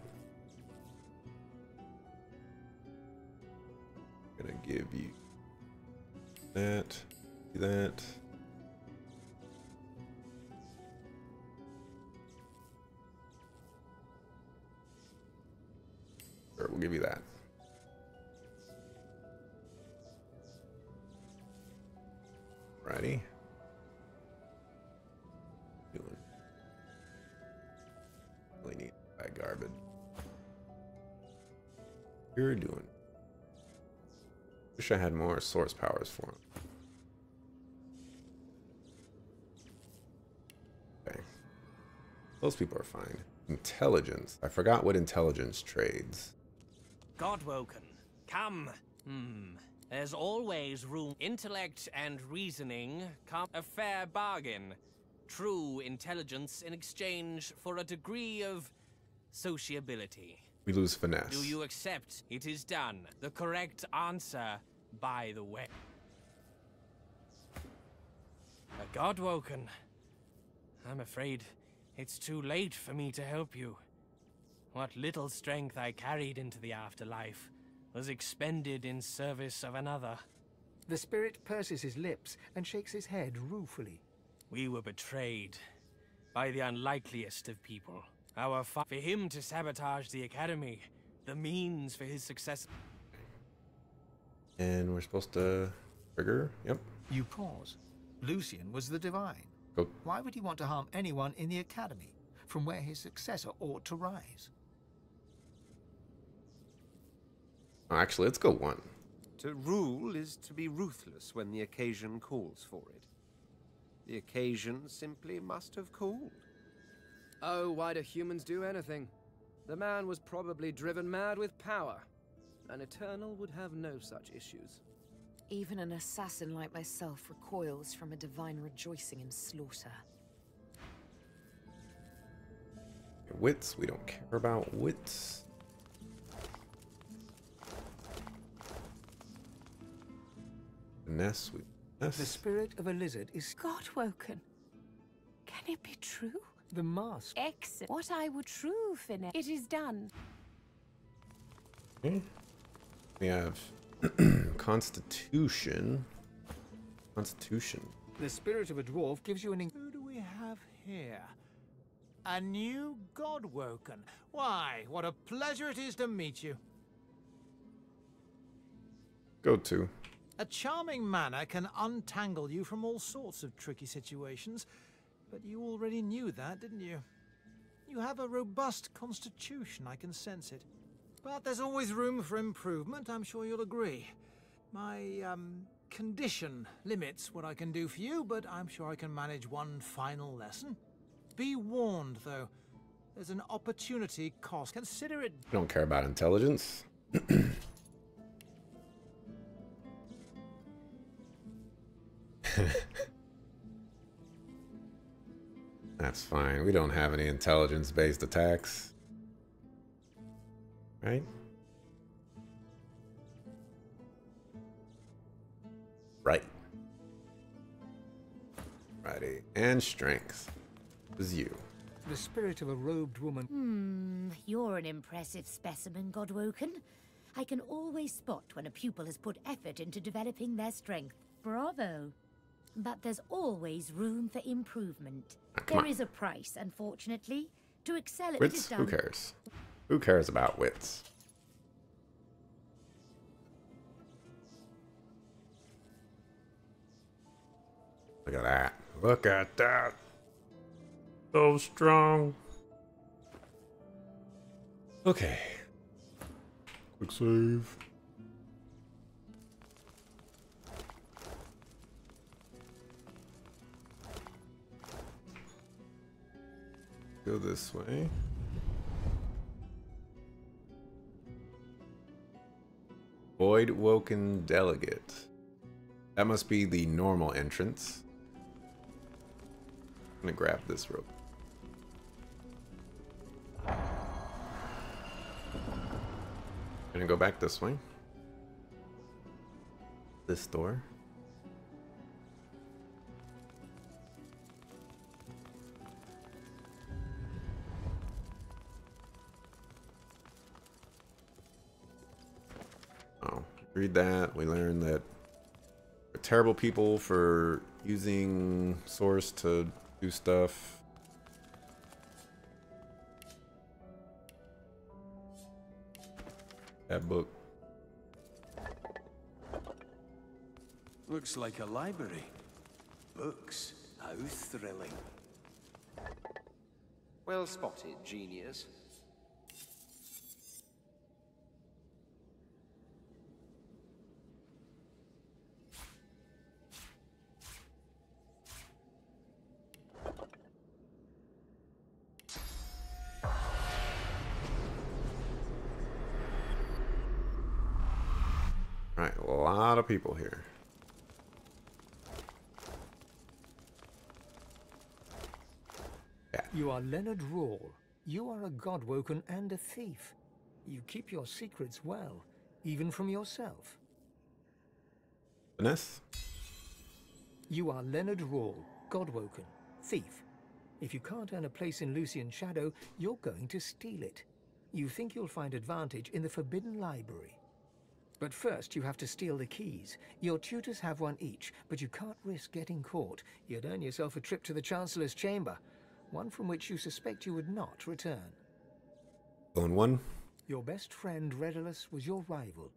I'm gonna give you that. That. Sure, we'll give you that. Righty. Doing. Really need that garbage. You're doing. Wish I had more source powers for him. Okay. Those people are fine. Intelligence. I forgot what intelligence trades. Godwoken, come. There's always room. Intellect and reasoning come a fair bargain. True intelligence in exchange for a degree of sociability. We lose finesse. Do you accept? It is done. The correct answer, by the way. Godwoken, I'm afraid it's too late for me to help you. What little strength I carried into the afterlife was expended in service of another. The spirit purses his lips and shakes his head ruefully. We were betrayed by the unlikeliest of people. For him to sabotage the Academy, the means for his success. And we're supposed to trigger? Yep. You pause. Lucian was the Divine. Go. Why would he want to harm anyone in the Academy, from where his successor ought to rise? Actually, let's go 1. To rule is to be ruthless when the occasion calls for it. The occasion simply must have called. Oh, why do humans do anything? The man was probably driven mad with power. An Eternal would have no such issues. Even an assassin like myself recoils from a divine rejoicing in slaughter. Wits, we don't care about wits. Finesse, The spirit of a lizard is God-woken. Can it be true? the mask. Excellent. What I would true finesse. It is done. Okay. We have Constitution. Constitution. The spirit of a dwarf gives you an... Who do we have here? A new God-woken. Why, what a pleasure it is to meet you. Go to. A charming manner can untangle you from all sorts of tricky situations, but you already knew that, didn't you? You have a robust constitution, I can sense it. But there's always room for improvement, I'm sure you'll agree. My, condition limits what I can do for you, but I'm sure I can manage one final lesson. Be warned, though. There's an opportunity cost. Consider it... I don't care about intelligence. That's fine. We don't have any intelligence-based attacks. Right? Right. Righty. And strength is you. The spirit of a robed woman. You're an impressive specimen, Godwoken. I can always spot when a pupil has put effort into developing their strength. Bravo. But there's always room for improvement. There is a price, unfortunately. To excel at Wits? Who cares? Who cares about wits? Look at that. Look at that. So strong. Okay. Quick save. Go this way. Void Woken Delegate. That must be the normal entrance. I'm gonna grab this rope. Gonna go back this way. This door. Oh, read that. We learned that we're terrible people for using Source to do stuff. That book. Looks like a library. Books. How thrilling. Well spotted, genius. Right, a lot of people here. Yeah. You are Leonard Rawle. You are a Godwoken and a thief. You keep your secrets well, even from yourself. Finesse? You are Leonard Rawle, Godwoken, thief. If you can't earn a place in Lucian's shadow, you're going to steal it. You think you'll find advantage in the Forbidden Library. But first, you have to steal the keys. Your tutors have one each, but you can't risk getting caught. You'd earn yourself a trip to the Chancellor's chamber, one from which you suspect you would not return. Going one. Your best friend, Redulus, was your rival.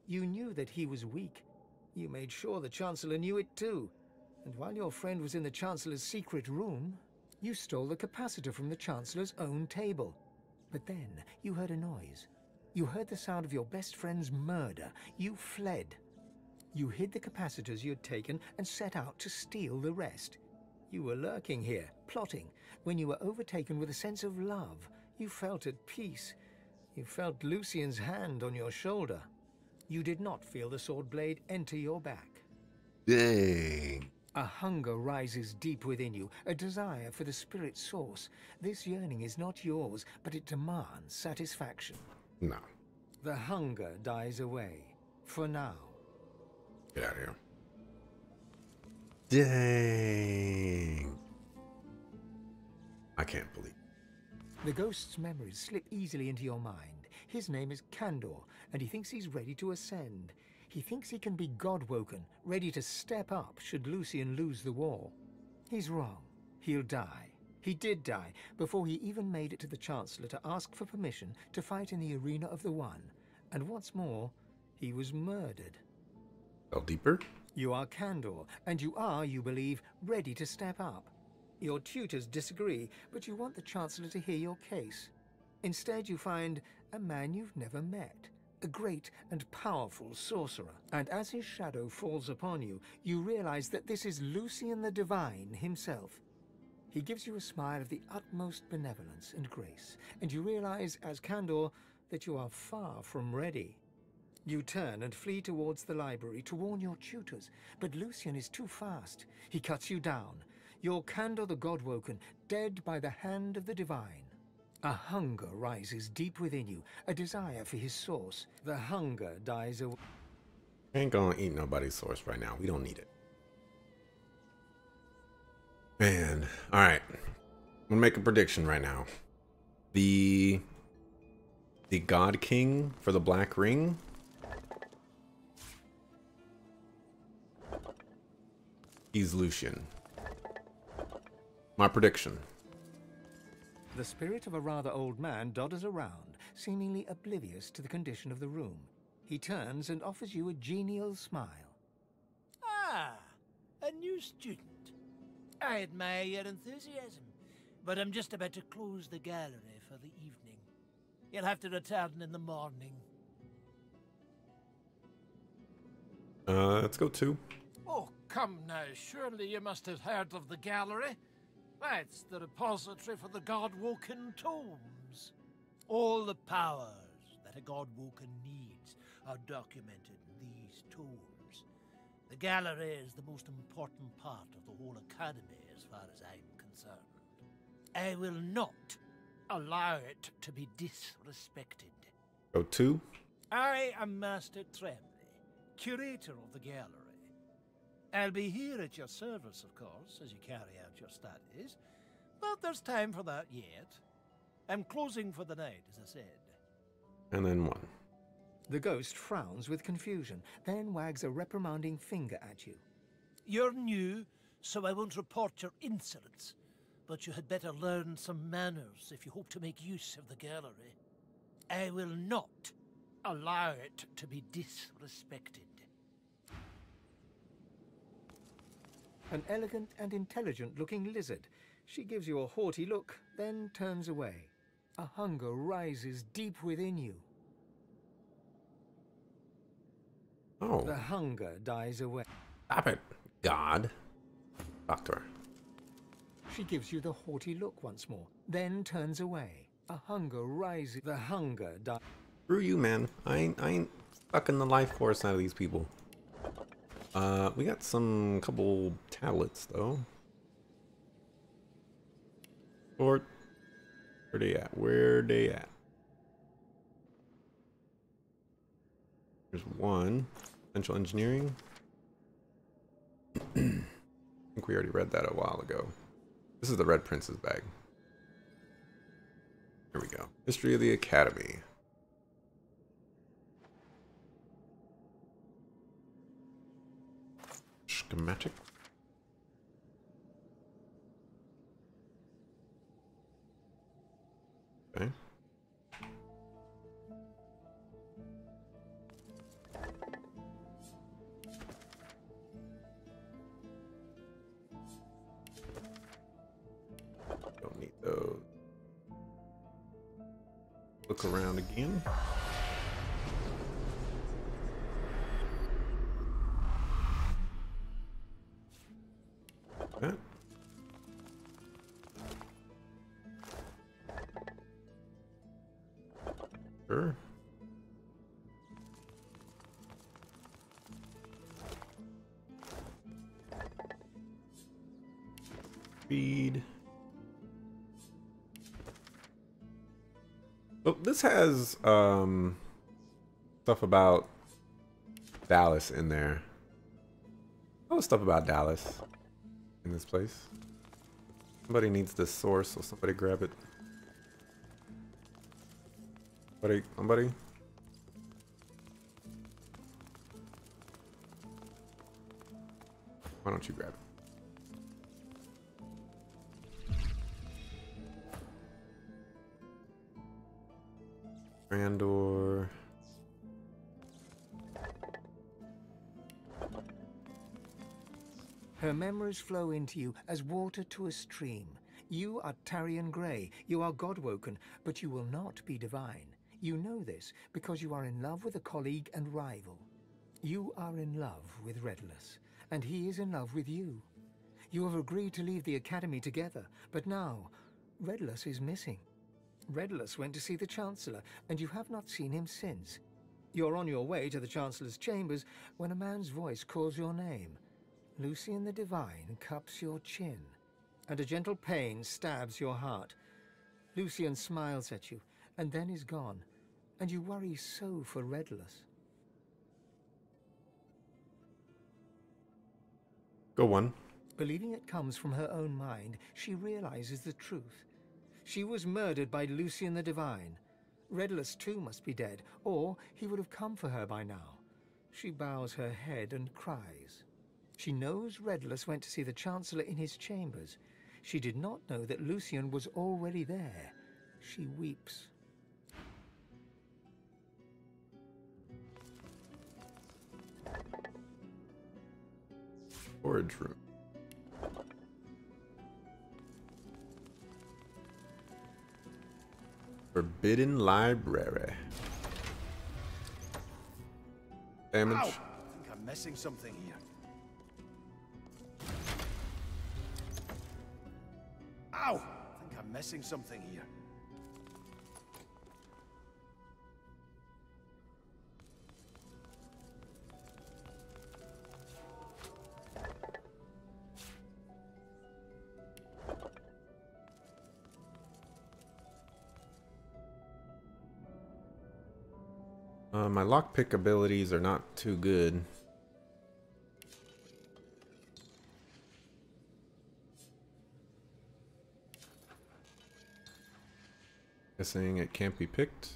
You knew that he was weak. You made sure the Chancellor knew it too. And while your friend was in the Chancellor's secret room, you stole the capacitor from the Chancellor's own table. But then you heard a noise. You heard the sound of your best friend's murder. You fled. You hid the capacitors you had taken and set out to steal the rest. You were lurking here, plotting, when you were overtaken with a sense of love. You felt at peace. You felt Lucian's hand on your shoulder. You did not feel the sword blade enter your back. Dang. A hunger rises deep within you, a desire for the spirit source. This yearning is not yours, but it demands satisfaction. No. The hunger dies away. For now. Get out of here. Dang. I can't believe. The ghost's memories slip easily into your mind. His name is Candor, and he thinks he's ready to ascend. He thinks he can be God-woken, ready to step up should Lucian lose the war. He's wrong. He'll die. He did die before he even made it to the Chancellor to ask for permission to fight in the Arena of the One. And what's more, he was murdered. Fell deeper? You are Candor, and you are, you believe, ready to step up. Your tutors disagree, but you want the Chancellor to hear your case. Instead, you find a man you've never met. A great and powerful sorcerer. And as his shadow falls upon you, you realize that this is Lucian the Divine himself. He gives you a smile of the utmost benevolence and grace, and you realize, as Candor, that you are far from ready. You turn and flee towards the library to warn your tutors, but Lucian is too fast. He cuts you down. You're Candor the Godwoken, dead by the hand of the Divine. A hunger rises deep within you, a desire for his source. The hunger dies away. Ain't gonna eat nobody's source right now. We don't need it. Man, alright. I'm gonna make a prediction right now. The God King for the Black Ring. He's Lucian. My prediction. The spirit of a rather old man dodders around, seemingly oblivious to the condition of the room. He turns and offers you a genial smile. Ah, a new student. I admire your enthusiasm, but I'm just about to close the gallery for the evening. You'll have to return in the morning. Let's go 2. Oh, come now. Surely you must have heard of the gallery. That's the repository for the God-woken tomes. All the powers that a God-woken needs are documented in these tomes. The gallery is the most important part of the whole academy as far as I'm concerned. I will not allow it to be disrespected. Go 2. I am Master Tremblay, curator of the gallery. I'll be here at your service, of course, as you carry out your studies, but there's time for that yet. I'm closing for the night, as I said. And then 1. The ghost frowns with confusion, then wags a reprimanding finger at you. You're new, so I won't report your insolence, but you had better learn some manners if you hope to make use of the gallery. I will not allow it to be disrespected. An elegant and intelligent-looking lizard. She gives you a haughty look, then turns away. A hunger rises deep within you. Oh. The hunger dies away. Stop it, God. Talk to her. She gives you the haughty look once more, then turns away. A hunger rises. The hunger dies. Screw you, man. I ain't stuck in the life force out of these people. We got some couple tablets though. Where they at? Where they at? There's 1. Essential engineering. I think we already read that a while ago. This is the Red Prince's bag. Here we go. History of the Academy. Schematic. Okay. Don't need those. Look around again. That. Sure. Feed. Oh, this has stuff about Dallas in there. Oh, stuff about Dallas in this place. Somebody needs this source, so somebody grab it. Somebody. Why don't you grab it? Grandor. Her memories flow into you as water to a stream. You are Tarian Grey, you are Godwoken, but you will not be divine. You know this because you are in love with a colleague and rival. You are in love with Redless, and he is in love with you. You have agreed to leave the Academy together, but now, Redless is missing. Redless went to see the Chancellor, and you have not seen him since. You're on your way to the Chancellor's chambers when a man's voice calls your name. Lucian the Divine cups your chin, and a gentle pain stabs your heart. Lucian smiles at you, and then is gone, and you worry so for Redless. Go on. Believing it comes from her own mind, she realizes the truth. She was murdered by Lucian the Divine. Redless too must be dead, or he would have come for her by now. She bows her head and cries. She knows Redless went to see the Chancellor in his chambers. She did not know that Lucian was already there. She weeps. Storage room. Forbidden Library. Damage. Ow! I think I'm missing something here. Ow! I think I'm missing something here. My lockpick abilities are not too good. Guessing it can't be picked.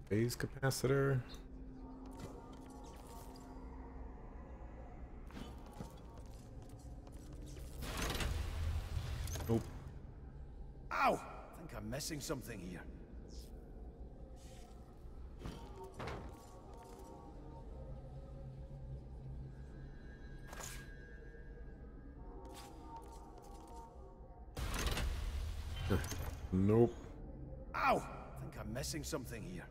Phase capacitor. Nope. Ow! I think I'm missing something here. Nope. Ow! I think I'm missing something here.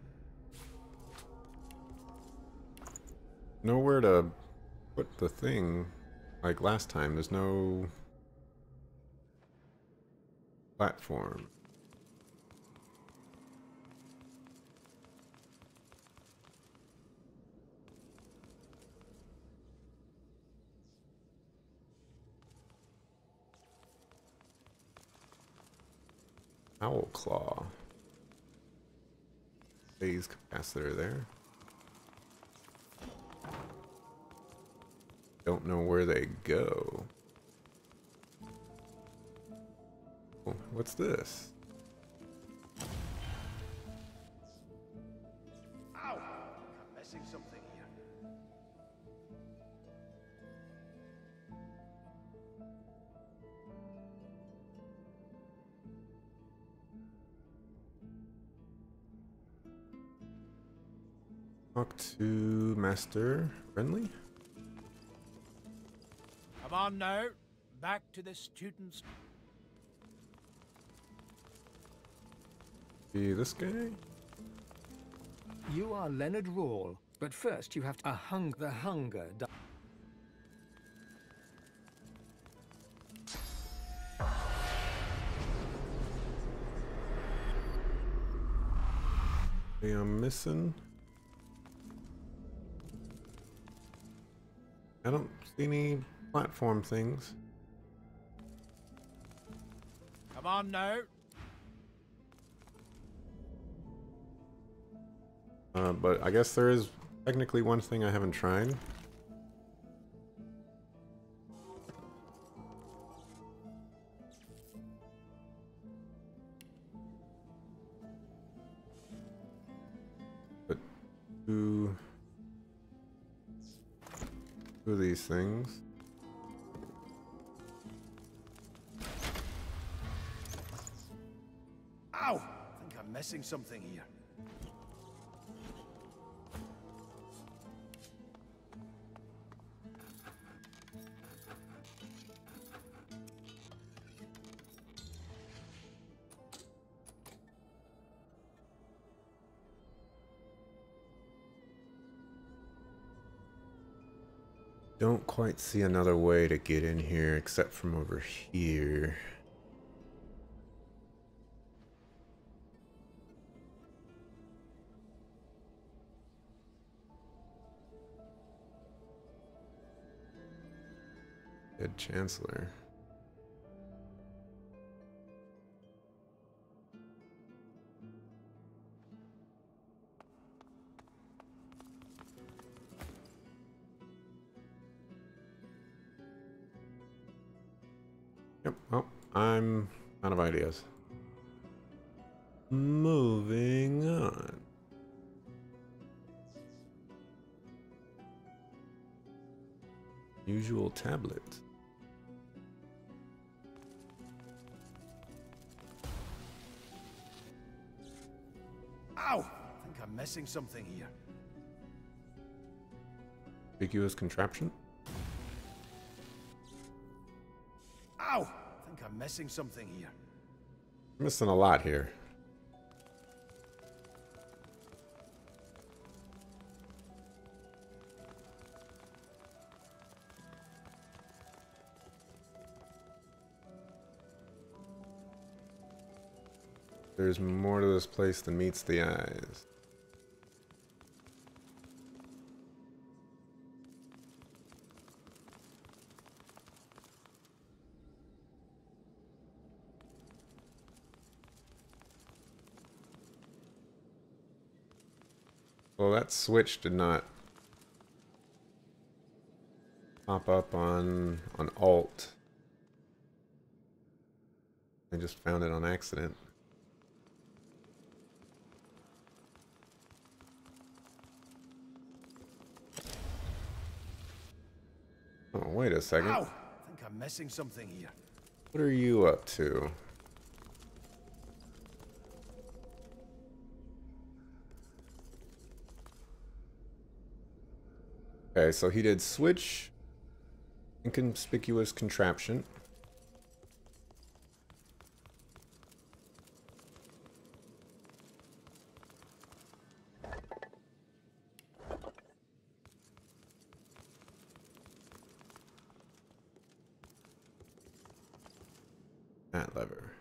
Nowhere to put the thing like last time. There's no platform. Owl claw. Phase capacitor there. Don't know where they go. Oh, what's this? missing something here. Talk to Master Renly. Come on now, back to the students. Be this guy? You are Leonard Rawle, but first you have to the hunger. I'm missing. I don't see any platform things. Come on now. But I guess there is technically one thing I haven't tried. But two of these things. Ow! I think I'm missing something here. Don't quite see another way to get in here except from over here. Dead Chancellor. Yep, well, I'm out of ideas. Moving on. Usual tablet. Ow! I think I'm missing something here. Ambiguous contraption. Ow! I think I'm missing something here. Missing a lot here. There's more to this place than meets the eyes. Well, that switch did not pop up on Alt. I just found it on accident. Oh, wait a second. Ow! I think I'm missing something here. What are you up to? Okay, so he did switch, inconspicuous contraption. That lever.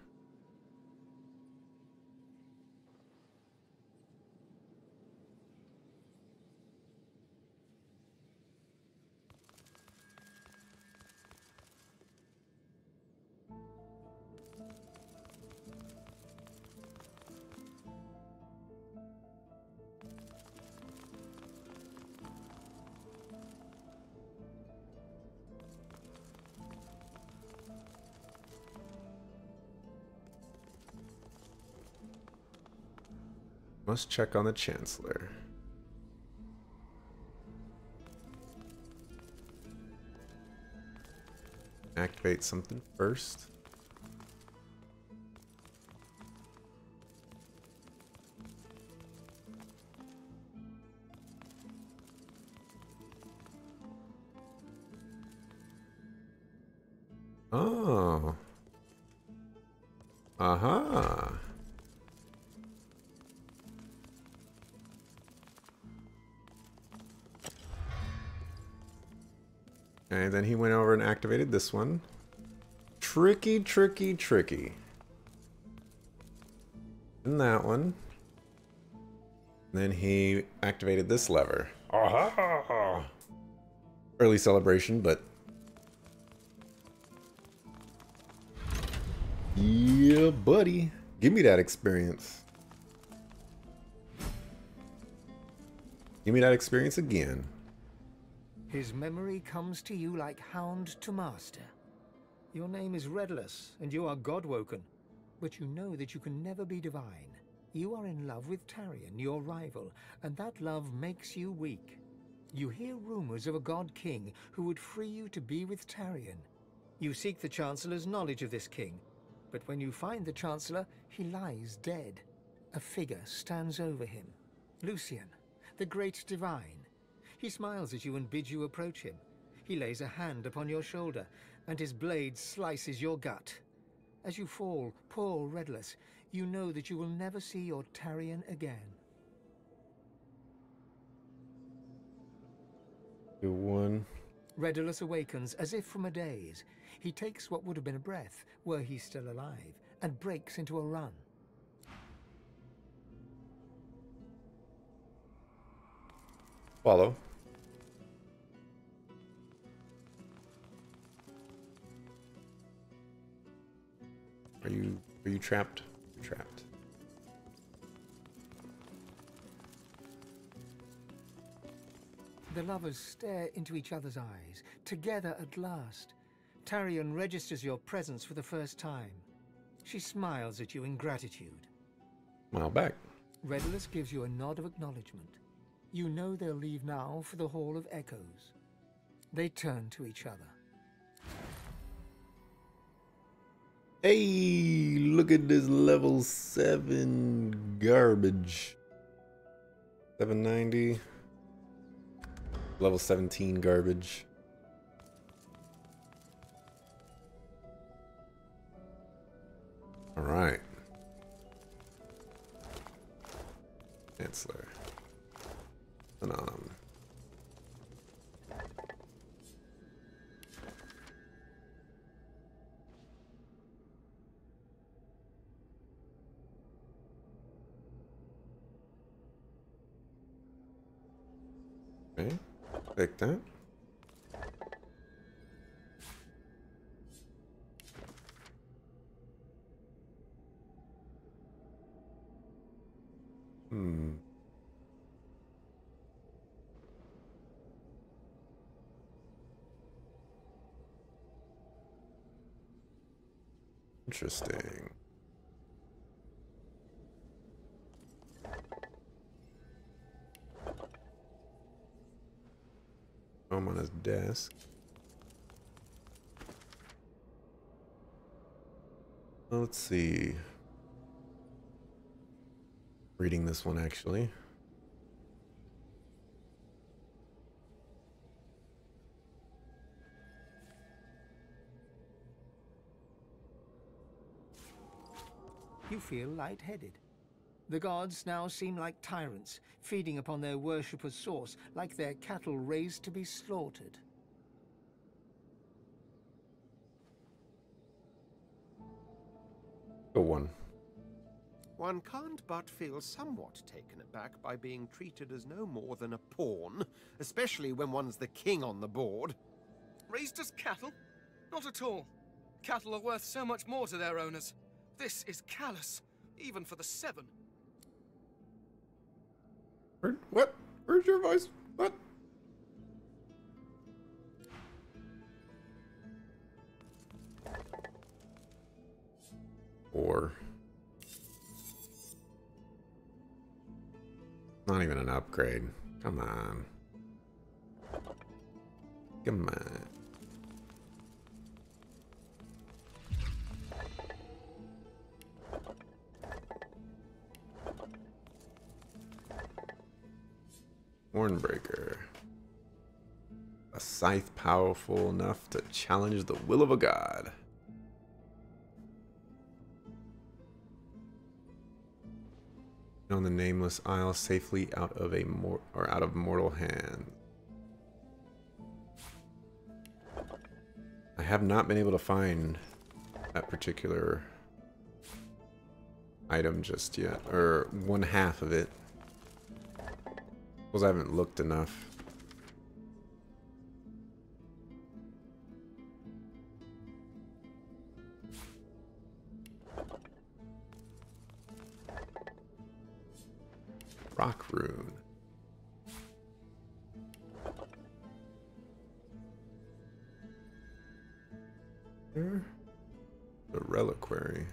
Must check on the Chancellor. activate something first. Oh. Aha. And then he went over and activated this one. Tricky, tricky, tricky. And that one. And then he activated this lever. Aha! Early celebration, but... yeah, buddy. Give me that experience. Give me that experience again. His memory comes to you like hound to master. Your name is Redless, and you are God-woken. But you know that you can never be divine. You are in love with Tarion, your rival, and that love makes you weak. You hear rumors of a god-king who would free you to be with Tarion. You seek the Chancellor's knowledge of this king, but when you find the Chancellor, he lies dead. A figure stands over him. Lucian, the great divine. He smiles at you and bids you approach him. He lays a hand upon your shoulder, and his blade slices your gut. As you fall, poor Redless, you know that you will never see your Tarion again. Good one. Redulus awakens as if from a daze. He takes what would have been a breath, were he still alive, and breaks into a run. Follow. Are you trapped? You're trapped. The lovers stare into each other's eyes, together at last. Tarion registers your presence for the first time. She smiles at you in gratitude. Smile back. Redulus gives you a nod of acknowledgement. You know they'll leave now for the Hall of Echoes. They turn to each other. Hey, look at this level 7 garbage. 790. Level 17 garbage. All right. Chancellor. Phenom. Okay, take that. Interesting. I'm on his desk. Let's see. Reading this one actually. You feel lightheaded. The gods now seem like tyrants, feeding upon their worshippers' source, like their cattle raised to be slaughtered. Go one. One can't but feel somewhat taken aback by being treated as no more than a pawn, especially when one's the king on the board. Raised as cattle? Not at all. Cattle are worth so much more to their owners. This is callous, even for the 7. What? Where's your voice? What? Or not even an upgrade. Come on. Come on. Hornbreaker. A scythe powerful enough to challenge the will of a god. On the nameless isle safely out of mortal hand. I have not been able to find that particular item just yet, or one half of it. Suppose I haven't looked enough. Rock rune. There. The reliquary.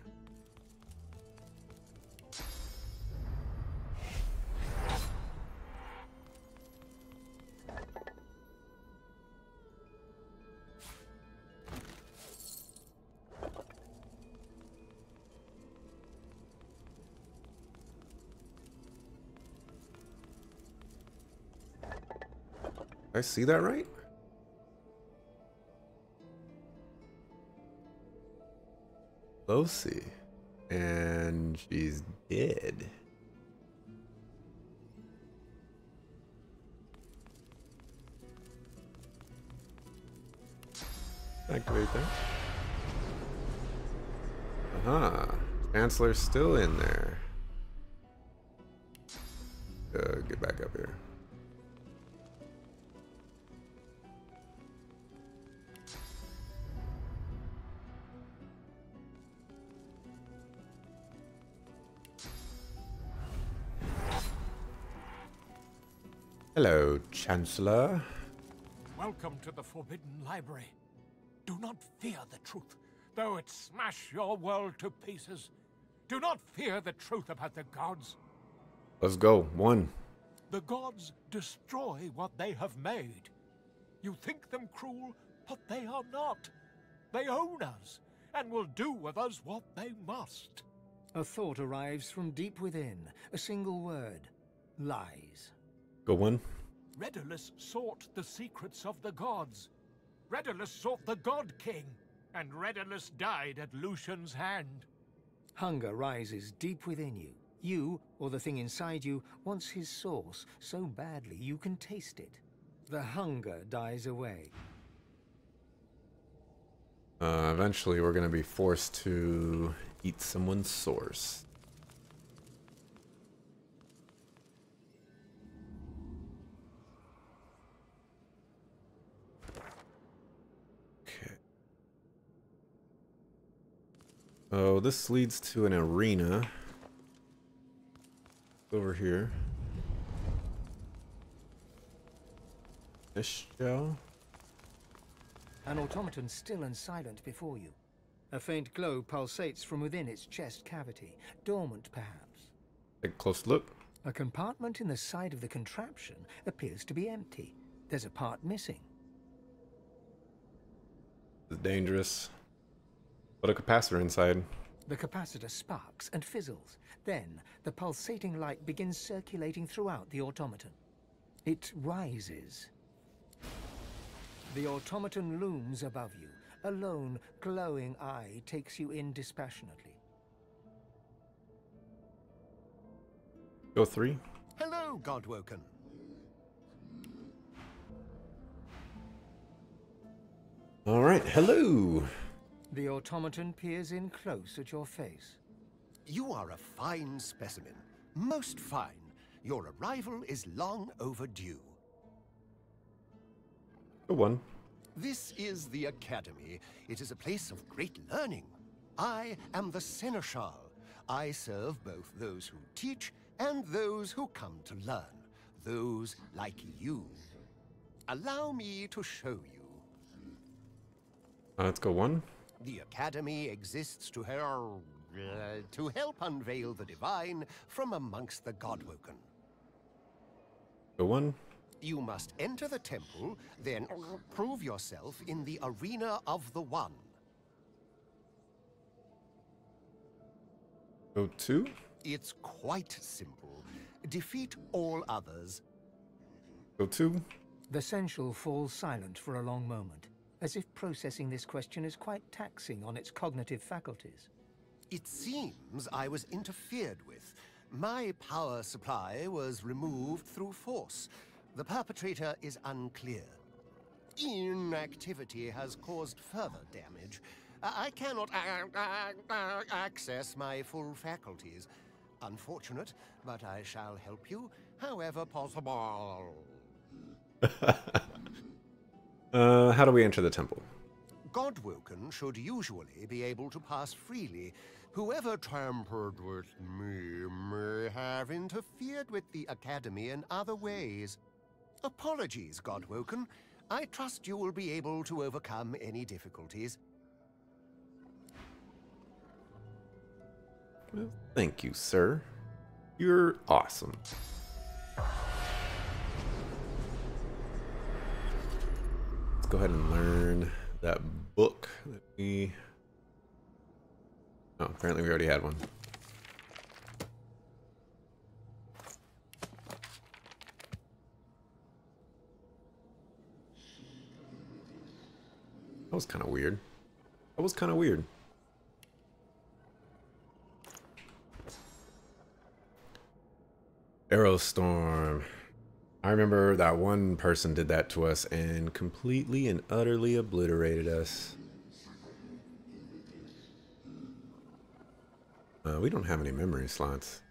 I see that right? Losi. And she's dead. Activate that. Aha. Chancellor's still in there. Get back up here. Hello, Chancellor. Welcome to the Forbidden Library. Do not fear the truth, though it smash your world to pieces. Do not fear the truth about the gods. Let's go. One. The gods destroy what they have made. You think them cruel, but they are not. They own us, and will do with us what they must. A thought arrives from deep within, a single word. Lies. Go one. Redulus sought the secrets of the gods. Redulus sought the God King, and Redulus died at Lucian's hand. Hunger rises deep within you. You, or the thing inside you, wants his source so badly you can taste it. The hunger dies away. Eventually we're gonna be forced to eat someone's source. Oh, this leads to an arena. Over here. Fish shell. An automaton still and silent before you. A faint glow pulsates from within its chest cavity, dormant perhaps. Take a close look. A compartment in the side of the contraption appears to be empty. There's a part missing. It's dangerous. Put a capacitor inside. The capacitor sparks and fizzles. Then, the pulsating light begins circulating throughout the automaton. It rises. The automaton looms above you. A lone, glowing eye takes you in dispassionately. Go three. Hello, Godwoken. All right, hello. The automaton peers in close at your face. You are a fine specimen. Most fine. Your arrival is long overdue. Go one. This is the Academy. It is a place of great learning. I am the Seneschal. I serve both those who teach and those who come to learn. Those like you. Allow me to show you. Let's go one. The Academy exists to help unveil the divine from amongst the Godwoken. Go one. You must enter the temple, then prove yourself in the arena of the One. Go two. It's quite simple. Defeat all others. Go to? The Sensual falls silent for a long moment, as if processing this question is quite taxing on its cognitive faculties. It seems I was interfered with. My power supply was removed through force. The perpetrator is unclear. Inactivity has caused further damage. I cannot access my full faculties. Unfortunate, but I shall help you however possible. How do we enter the temple? Godwoken should usually be able to pass freely. Whoever tampered with me may have interfered with the Academy in other ways. Apologies, Godwoken. I trust you will be able to overcome any difficulties. Well, thank you, sir. You're awesome. Let's go ahead and learn that book that we... Oh, apparently we already had one. That was kind of weird. That was kind of weird. Aerostorm. I remember that one person did that to us and completely and utterly obliterated us. We don't have any memory slots.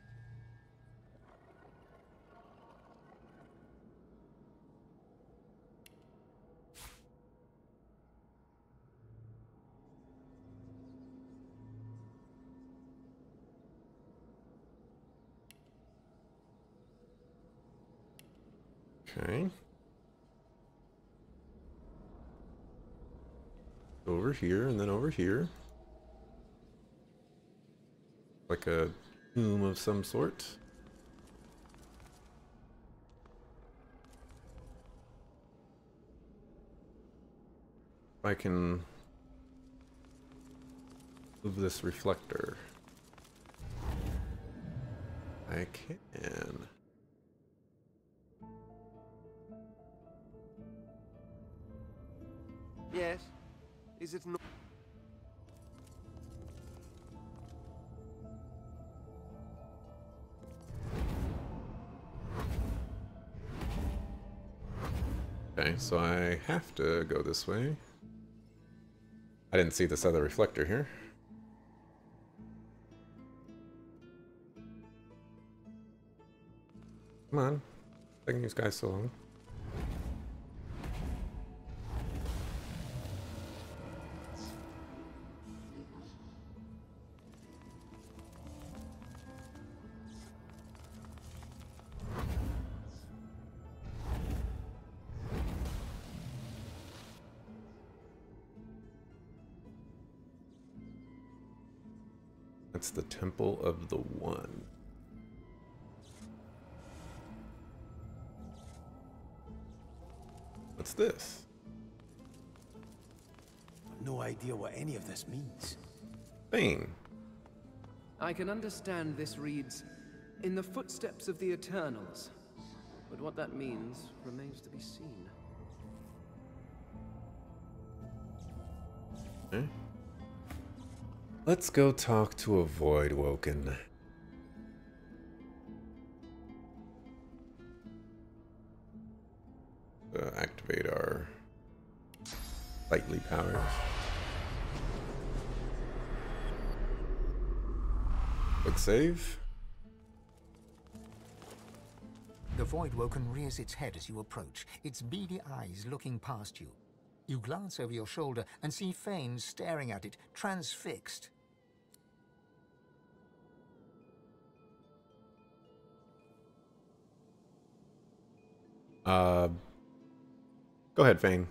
Okay. Over here and then over here. Like a tomb of some sort. If I can move this reflector. I can. Yes. Is it not? Okay, so I have to go this way. I didn't see this other reflector here. Come on. Taking these guys so long. That's the Temple of the One. What's this? No idea what any of this means. Thing. I can understand this reads, "In the footsteps of the Eternals." But what that means remains to be seen. Okay. Let's go talk to a Void Woken. Activate our lightly powers. Quick save. The Void Woken rears its head as you approach, its beady eyes looking past you. You glance over your shoulder and see Fane staring at it, transfixed. Go ahead, Fane.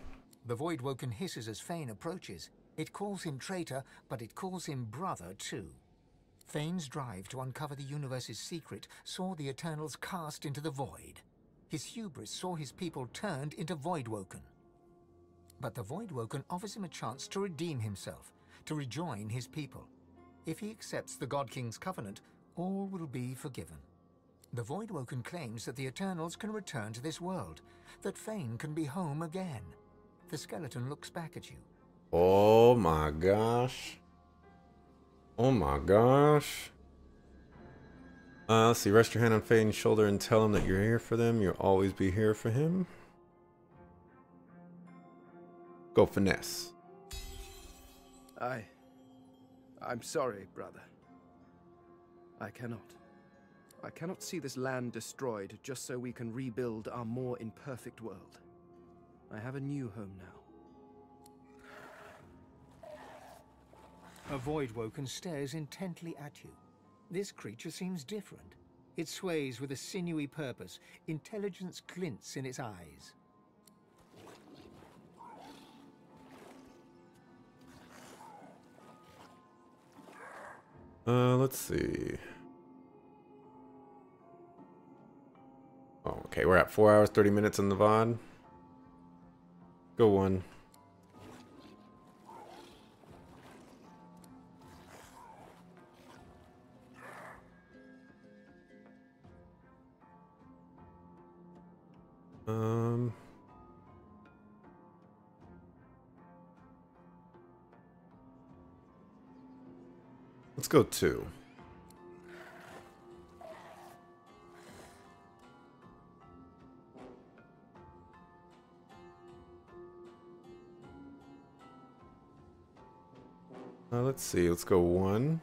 The Void Woken hisses as Fane approaches. It calls him traitor, but it calls him brother too. Fane's drive to uncover the universe's secret saw the Eternals cast into the void. His hubris saw his people turned into Void Woken. But the Void Woken offers him a chance to redeem himself, to rejoin his people. If he accepts the God King's covenant, all will be forgiven. The Voidwoken claims that the Eternals can return to this world, that Fane can be home again. The skeleton looks back at you. Oh my gosh. Oh my gosh. Let's see. Rest your hand on Fane's shoulder and tell him that you're here for them. You'll always be here for him. Go finesse. I'm sorry, brother. I cannot see this land destroyed just so we can rebuild our more imperfect world. I have a new home now. A Voidwoken stares intently at you. This creature seems different. It sways with a sinewy purpose. Intelligence glints in its eyes. Let's see. Oh, okay, we're at 4 hours, 30 minutes in the VOD. Go one. Let's go 2. Let's see. Let's go 1.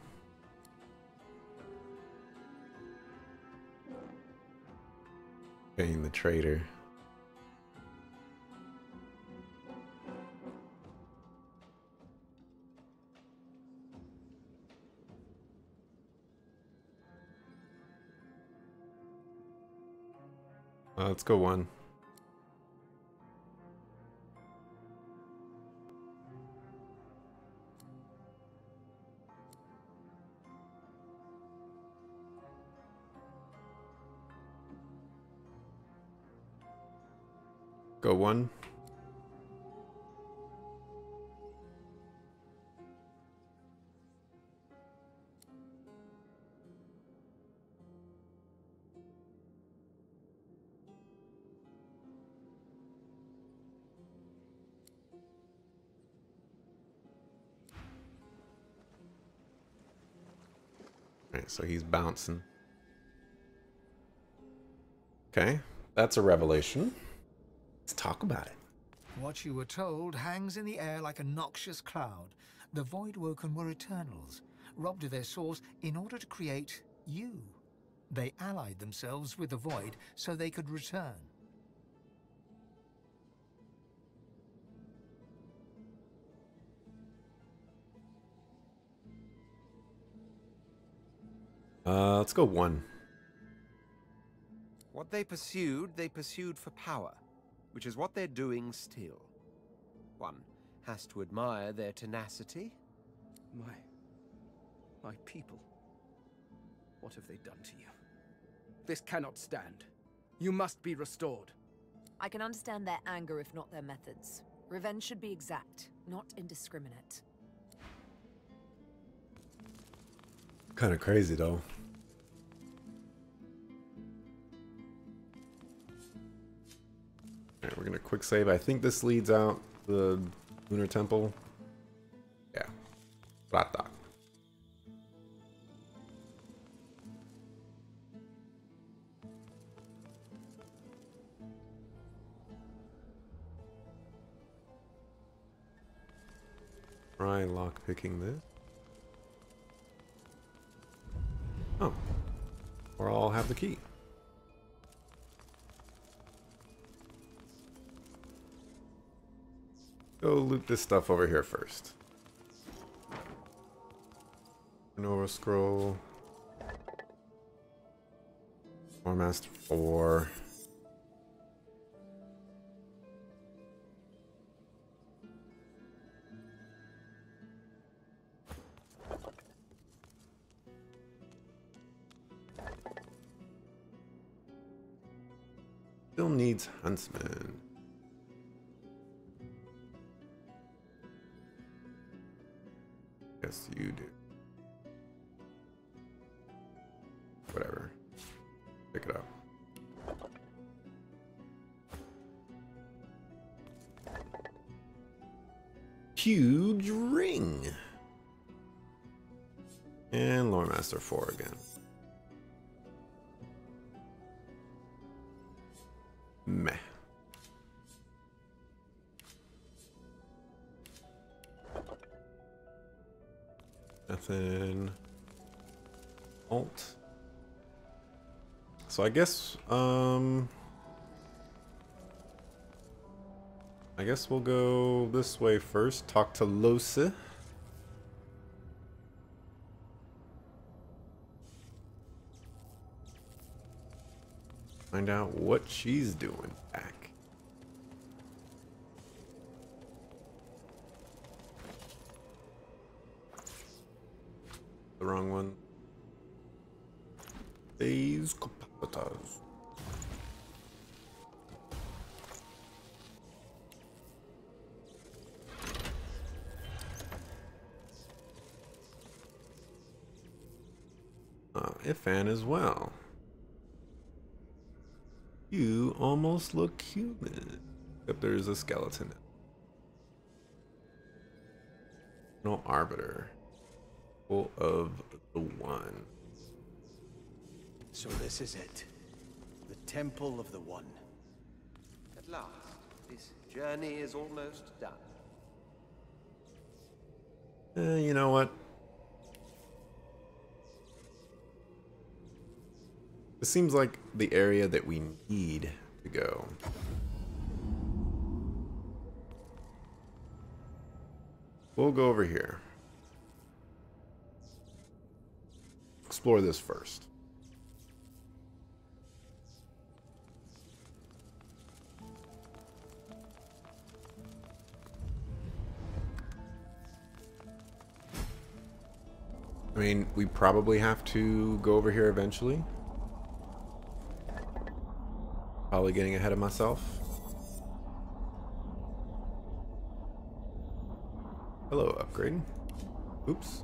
Being the traitor. Let's go 1. Go 1. Alright, so he's bouncing. Okay, that's a revelation. Let's talk about it. What you were told hangs in the air like a noxious cloud. The Voidwoken were Eternals, robbed of their source in order to create you. They allied themselves with the Void so they could return. Let's go 1. What they pursued for power, which is what they're doing still. One has to admire their tenacity. My people. What have they done to you? This cannot stand. You must be restored. I can understand their anger if not their methods. Revenge should be exact, not indiscriminate. Kind of crazy though. Alright, we're gonna quick save. I think this leads out the Lunar Temple. Yeah. What I thought. Try lockpicking this. Oh. Or I'll have the key. Go loot this stuff over here first. Nova Scroll. War Master 4. Still needs Huntsman. Yes, you do. Whatever. Pick it up. Huge ring. And Lore Master 4 again. Meh. Nothing. Alt. So I guess we'll go this way first. Talk to Losa. Find out what she's doing back. The wrong one. These competitors. Ifan as well. You almost look human. Except there's a skeleton. No arbiter. Full of the one. So this is it. The Temple of the One. At last, this journey is almost done. You know what? This seems like the area that we need to go. We'll go over here. Explore this first. I mean, we probably have to go over here eventually. Probably getting ahead of myself. Hello, upgrade. Oops.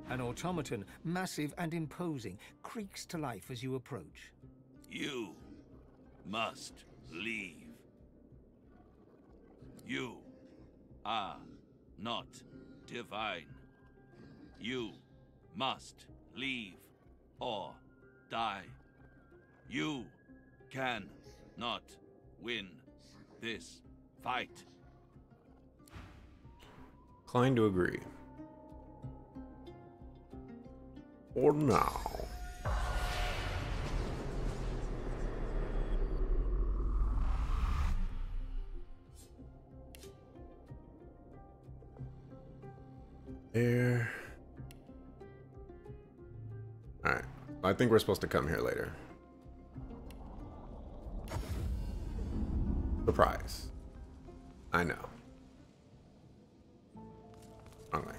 An automaton, massive and imposing, creaks to life as you approach. You must leave. You are not divine. You must leave or die. You can not win this fight. Inclined to agree. Or now. There. Alright. I think we're supposed to come here later. Surprise. I know. Wrong way.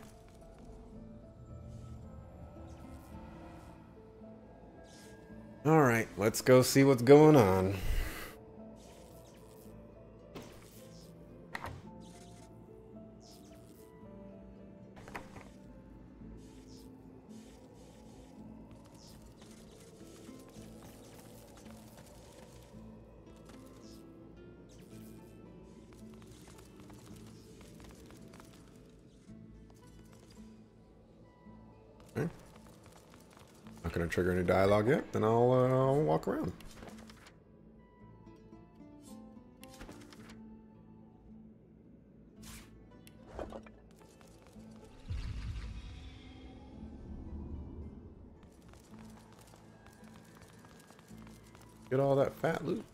Alright, let's go see what's going on. Okay. Not gonna trigger any dialogue yet, then I'll walk around. Get all that fat loot.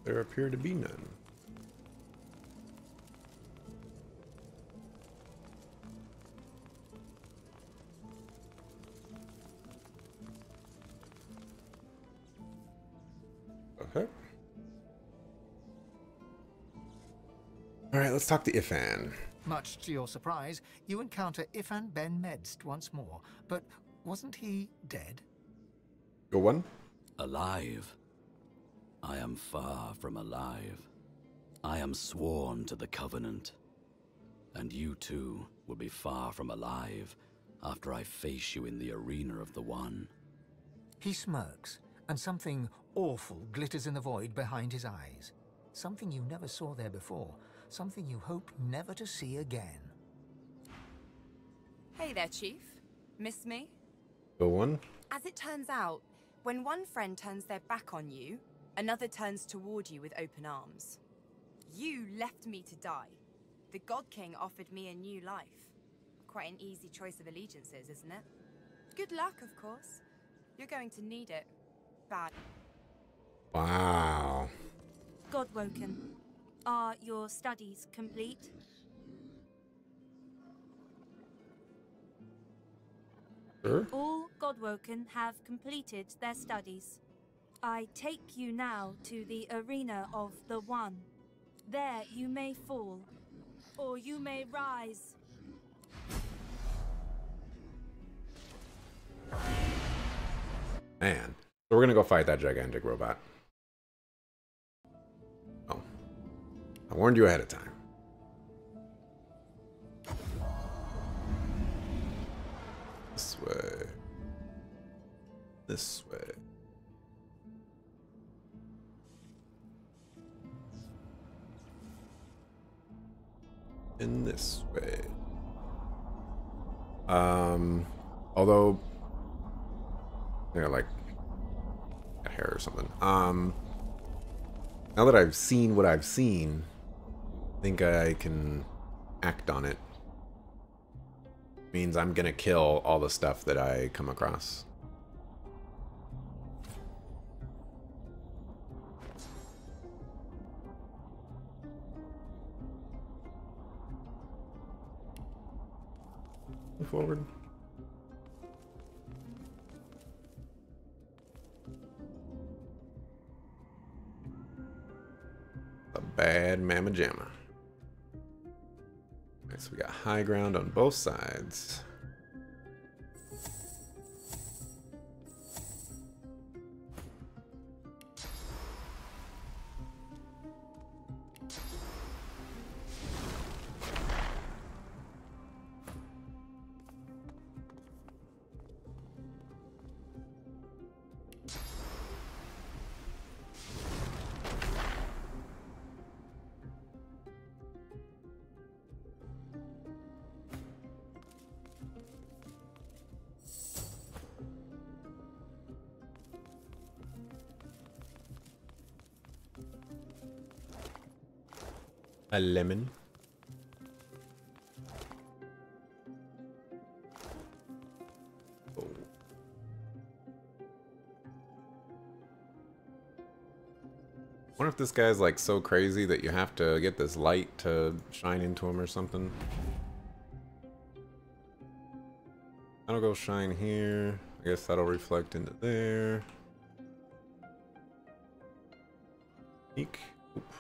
There appear to be none. Okay. Alright, let's talk to Ifan. Much to your surprise, you encounter Ifan Ben Medst once more, but wasn't he dead? Go one. Alive. I am far from alive. I am sworn to the Covenant. And you too will be far from alive after I face you in the arena of the One. He smirks, and something awful glitters in the void behind his eyes. Something you never saw there before. Something you hope never to see again. Hey there, Chief. Miss me? Go one. As it turns out, when one friend turns their back on you, another turns toward you with open arms. You left me to die. The God King offered me a new life. Quite an easy choice of allegiances, isn't it? Good luck, of course. You're going to need it. Bad. Wow. Godwoken, are your studies complete? Sure. All Godwoken have completed their studies. I take you now to the arena of the One. There you may fall, or you may rise. Man. So we're gonna go fight that gigantic robot. Oh. I warned you ahead of time. This way. This way. In this way. Although they're like a hair or something. Now that I've seen what I've seen, I think I can act on it. Means I'm gonna kill all the stuff that I come across. Move forward. A bad mamma jamma. Alright, so we got high ground on both sides. A lemon. Oh. Wonder if this guy's like so crazy that you have to get this light to shine into him or something. That'll go shine here. I guess that'll reflect into there. Eek. Oop.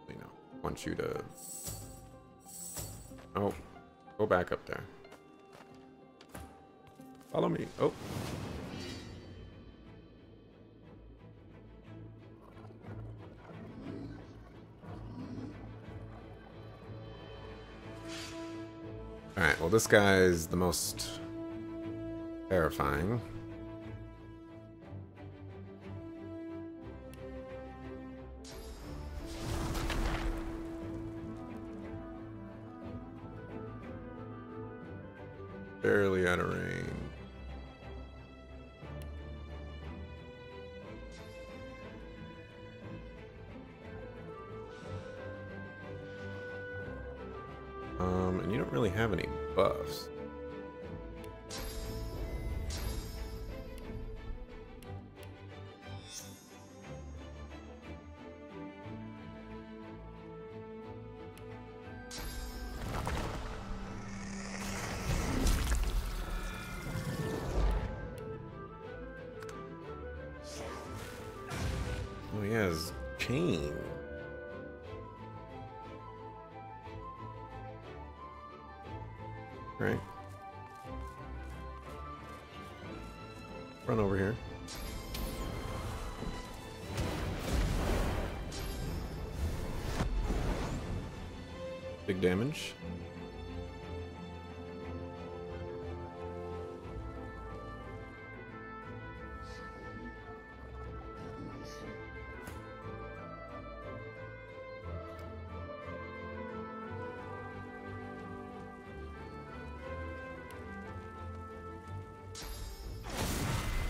You know, want you to. Oh, go back up there. Follow me. Oh. Alright, well this guy's the most terrifying. Barely out of range. And you don't really have any buffs. chain. Right. Run over here. Big damage.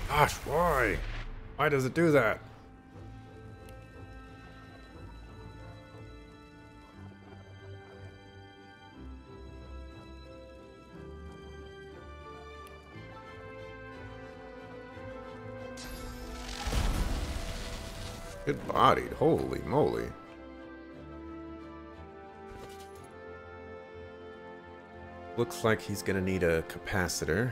Gosh, why? Why does it do that? Good bodied, holy moly. Looks like he's gonna need a capacitor.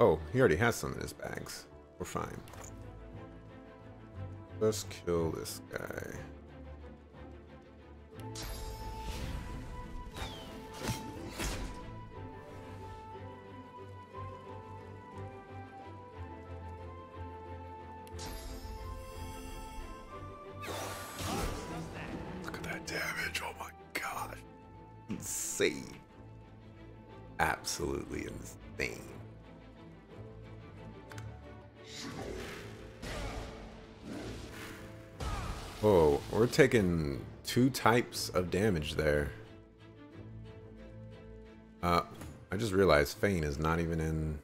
Oh, he already has some in his bags. We're fine. Let's kill this guy. Look at that damage. Oh my gosh. Insane. Absolutely insane. Oh, we're taking 2 types of damage there. I just realized Fane is not even in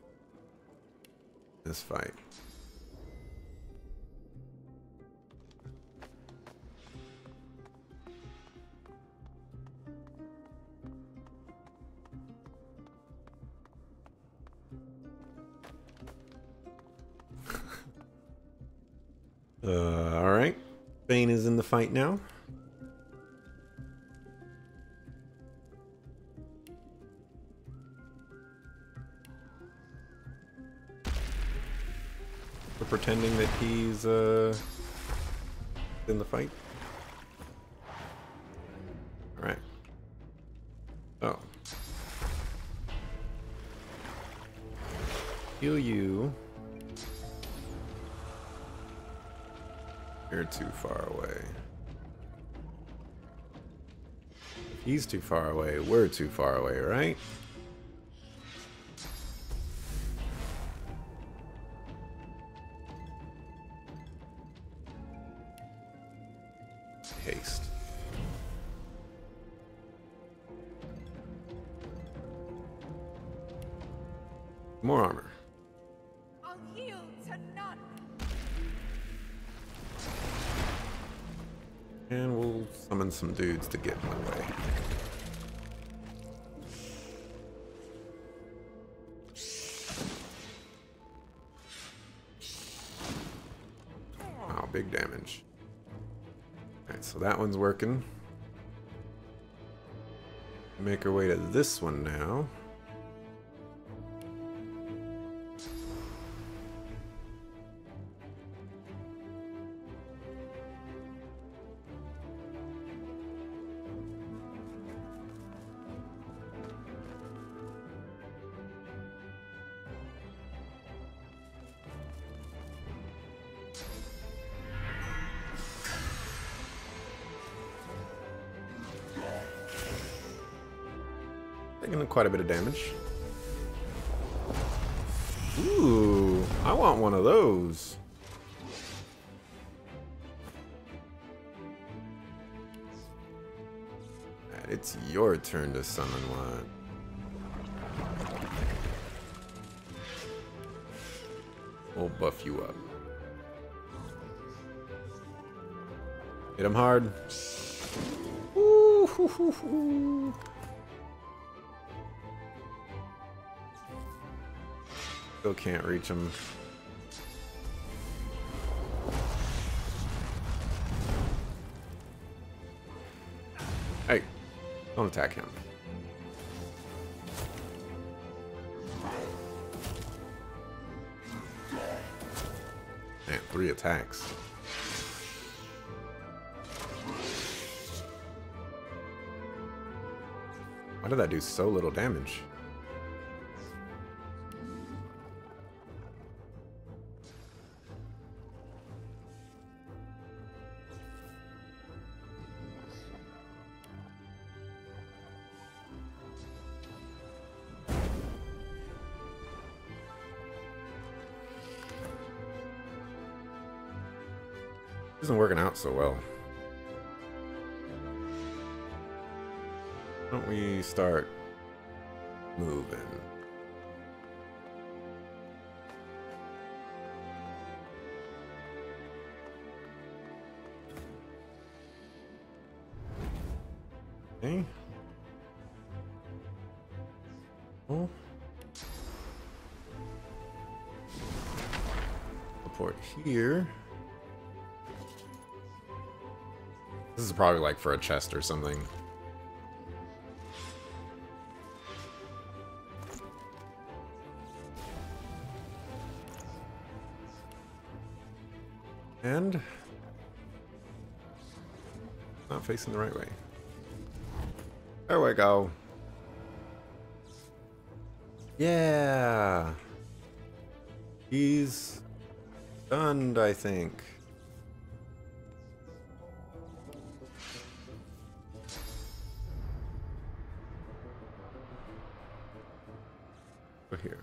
this fight. All right. Fane is in the fight now. We're pretending that he's in the fight. All right. Oh. Heal you. You're too far away. If he's too far away, we're too far away, right? Haste. More armor. I'll yield to none. And we'll summon some dudes to get in the way. Wow, big damage. Alright, so that one's working. Make our way to this one now. Taking quite a bit of damage. Ooh, I want one of those. Right, it's your turn to summon one. We'll buff you up. Hit him hard. Ooh, hoo, hoo, hoo. Still can't reach him. Hey, don't attack him. 3 attacks. Why did that do so little damage? Isn't working out so well. Why don't we start moving? Okay. Oh. Report here. This is probably like for a chest or something. And not facing the right way. There we go. Yeah. He's stunned, I think. Go here.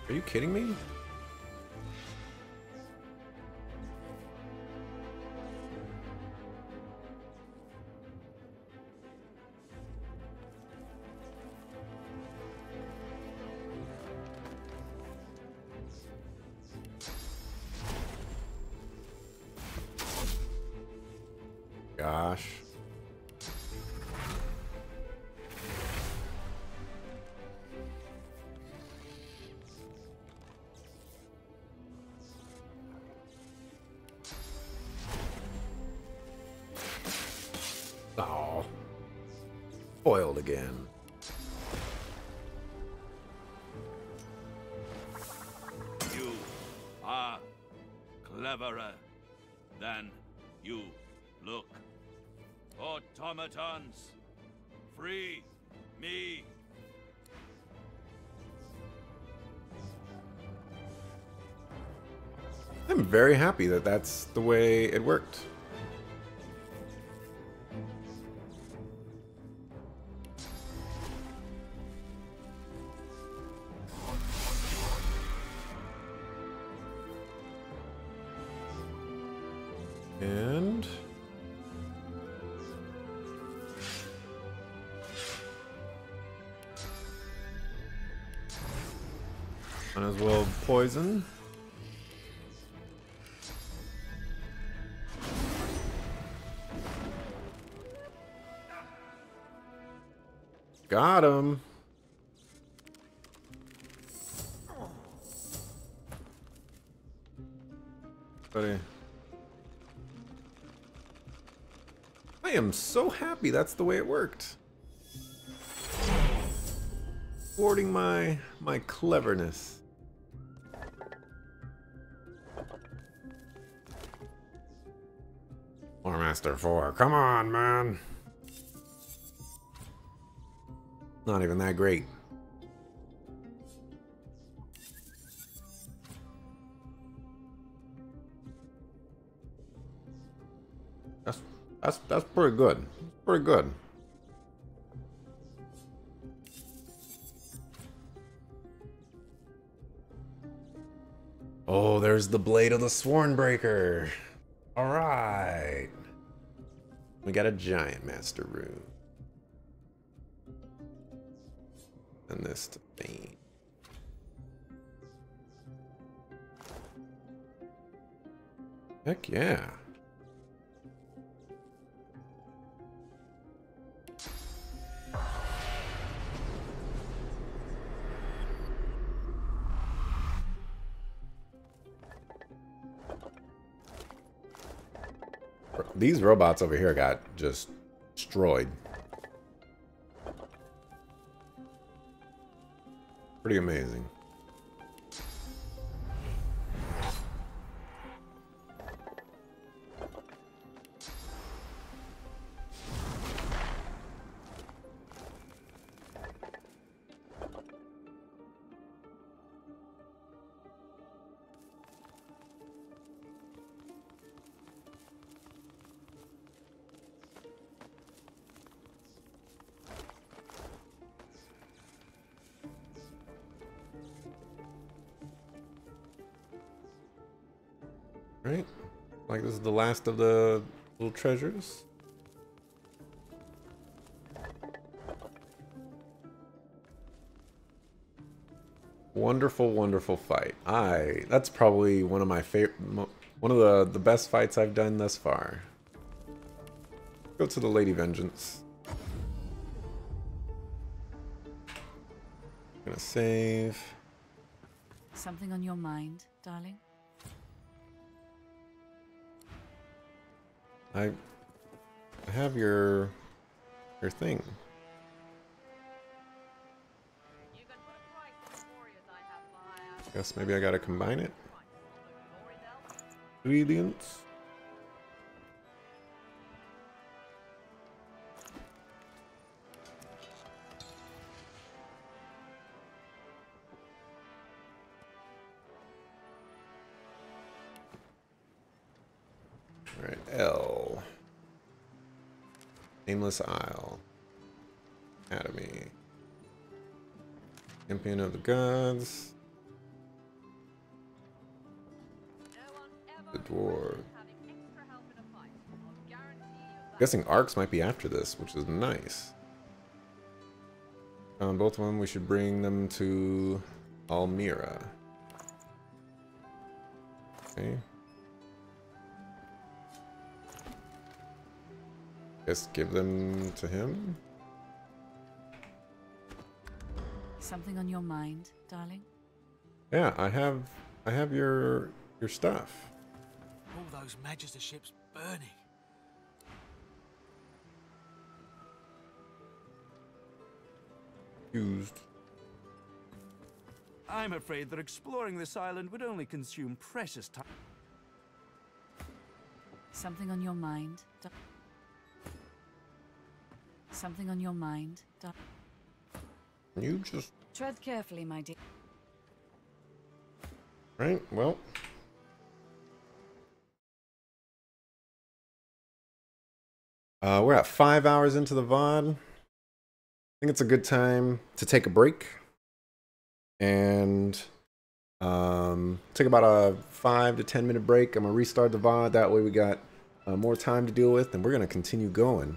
Are you kidding me? Gosh. Oh. Foiled again. You are cleverer than you look. Automatons, free me. I'm very happy that that's the way it worked. And might as well poison. Got him. Buddy. I am so happy that's the way it worked. Thwarting my cleverness. War Master 4, come on, man. Not even that great. That's pretty good. Pretty good. Oh, there's the Blade of the Swornbreaker. All right. We got a Giant Master rune. And this to me. Heck yeah. These robots over here got just destroyed. Pretty amazing. Right? Like this is the last of the little treasures. Wonderful, wonderful fight. That's probably one of my favorite, one of the best fights I've done thus far. Go to the Lady Vengeance. Gonna save. Something on your mind, darling? I have your thing. Guess maybe I gotta combine it. Ingredients. Alright, L. Nameless Isle. Academy. Champion of the Gods. The Dwarf. Guessing arcs might be after this, which is nice. Found both of them. We should bring them to Almira. Okay. Guess give them to him. Something on your mind, darling? Yeah, I have your stuff. All those Magister ships burning. Used. I'm afraid that exploring this island would only consume precious time. Something on your mind, Something on your mind, You just... Tread carefully, my dear. Right, well... we're at 5 hours into the VOD. I think it's a good time to take a break. And take about a 5 to 10 minute break. I'm going to restart the VOD. That way we got more time to deal with. And we're going to continue going.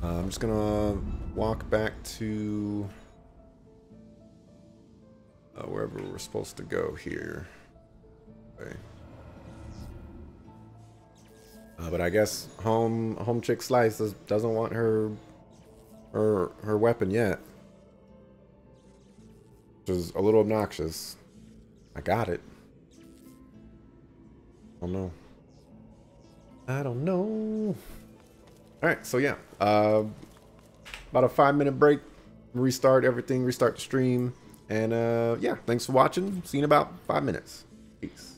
I'm just going to walk back to wherever we're supposed to go here. Okay. But I guess home chick Slice doesn't want her weapon yet, which is a little obnoxious. I got it. Oh no. I don't know. All right, so yeah, about a 5-minute break, restart everything, restart the stream, and yeah, thanks for watching. See you in about 5 minutes. Peace.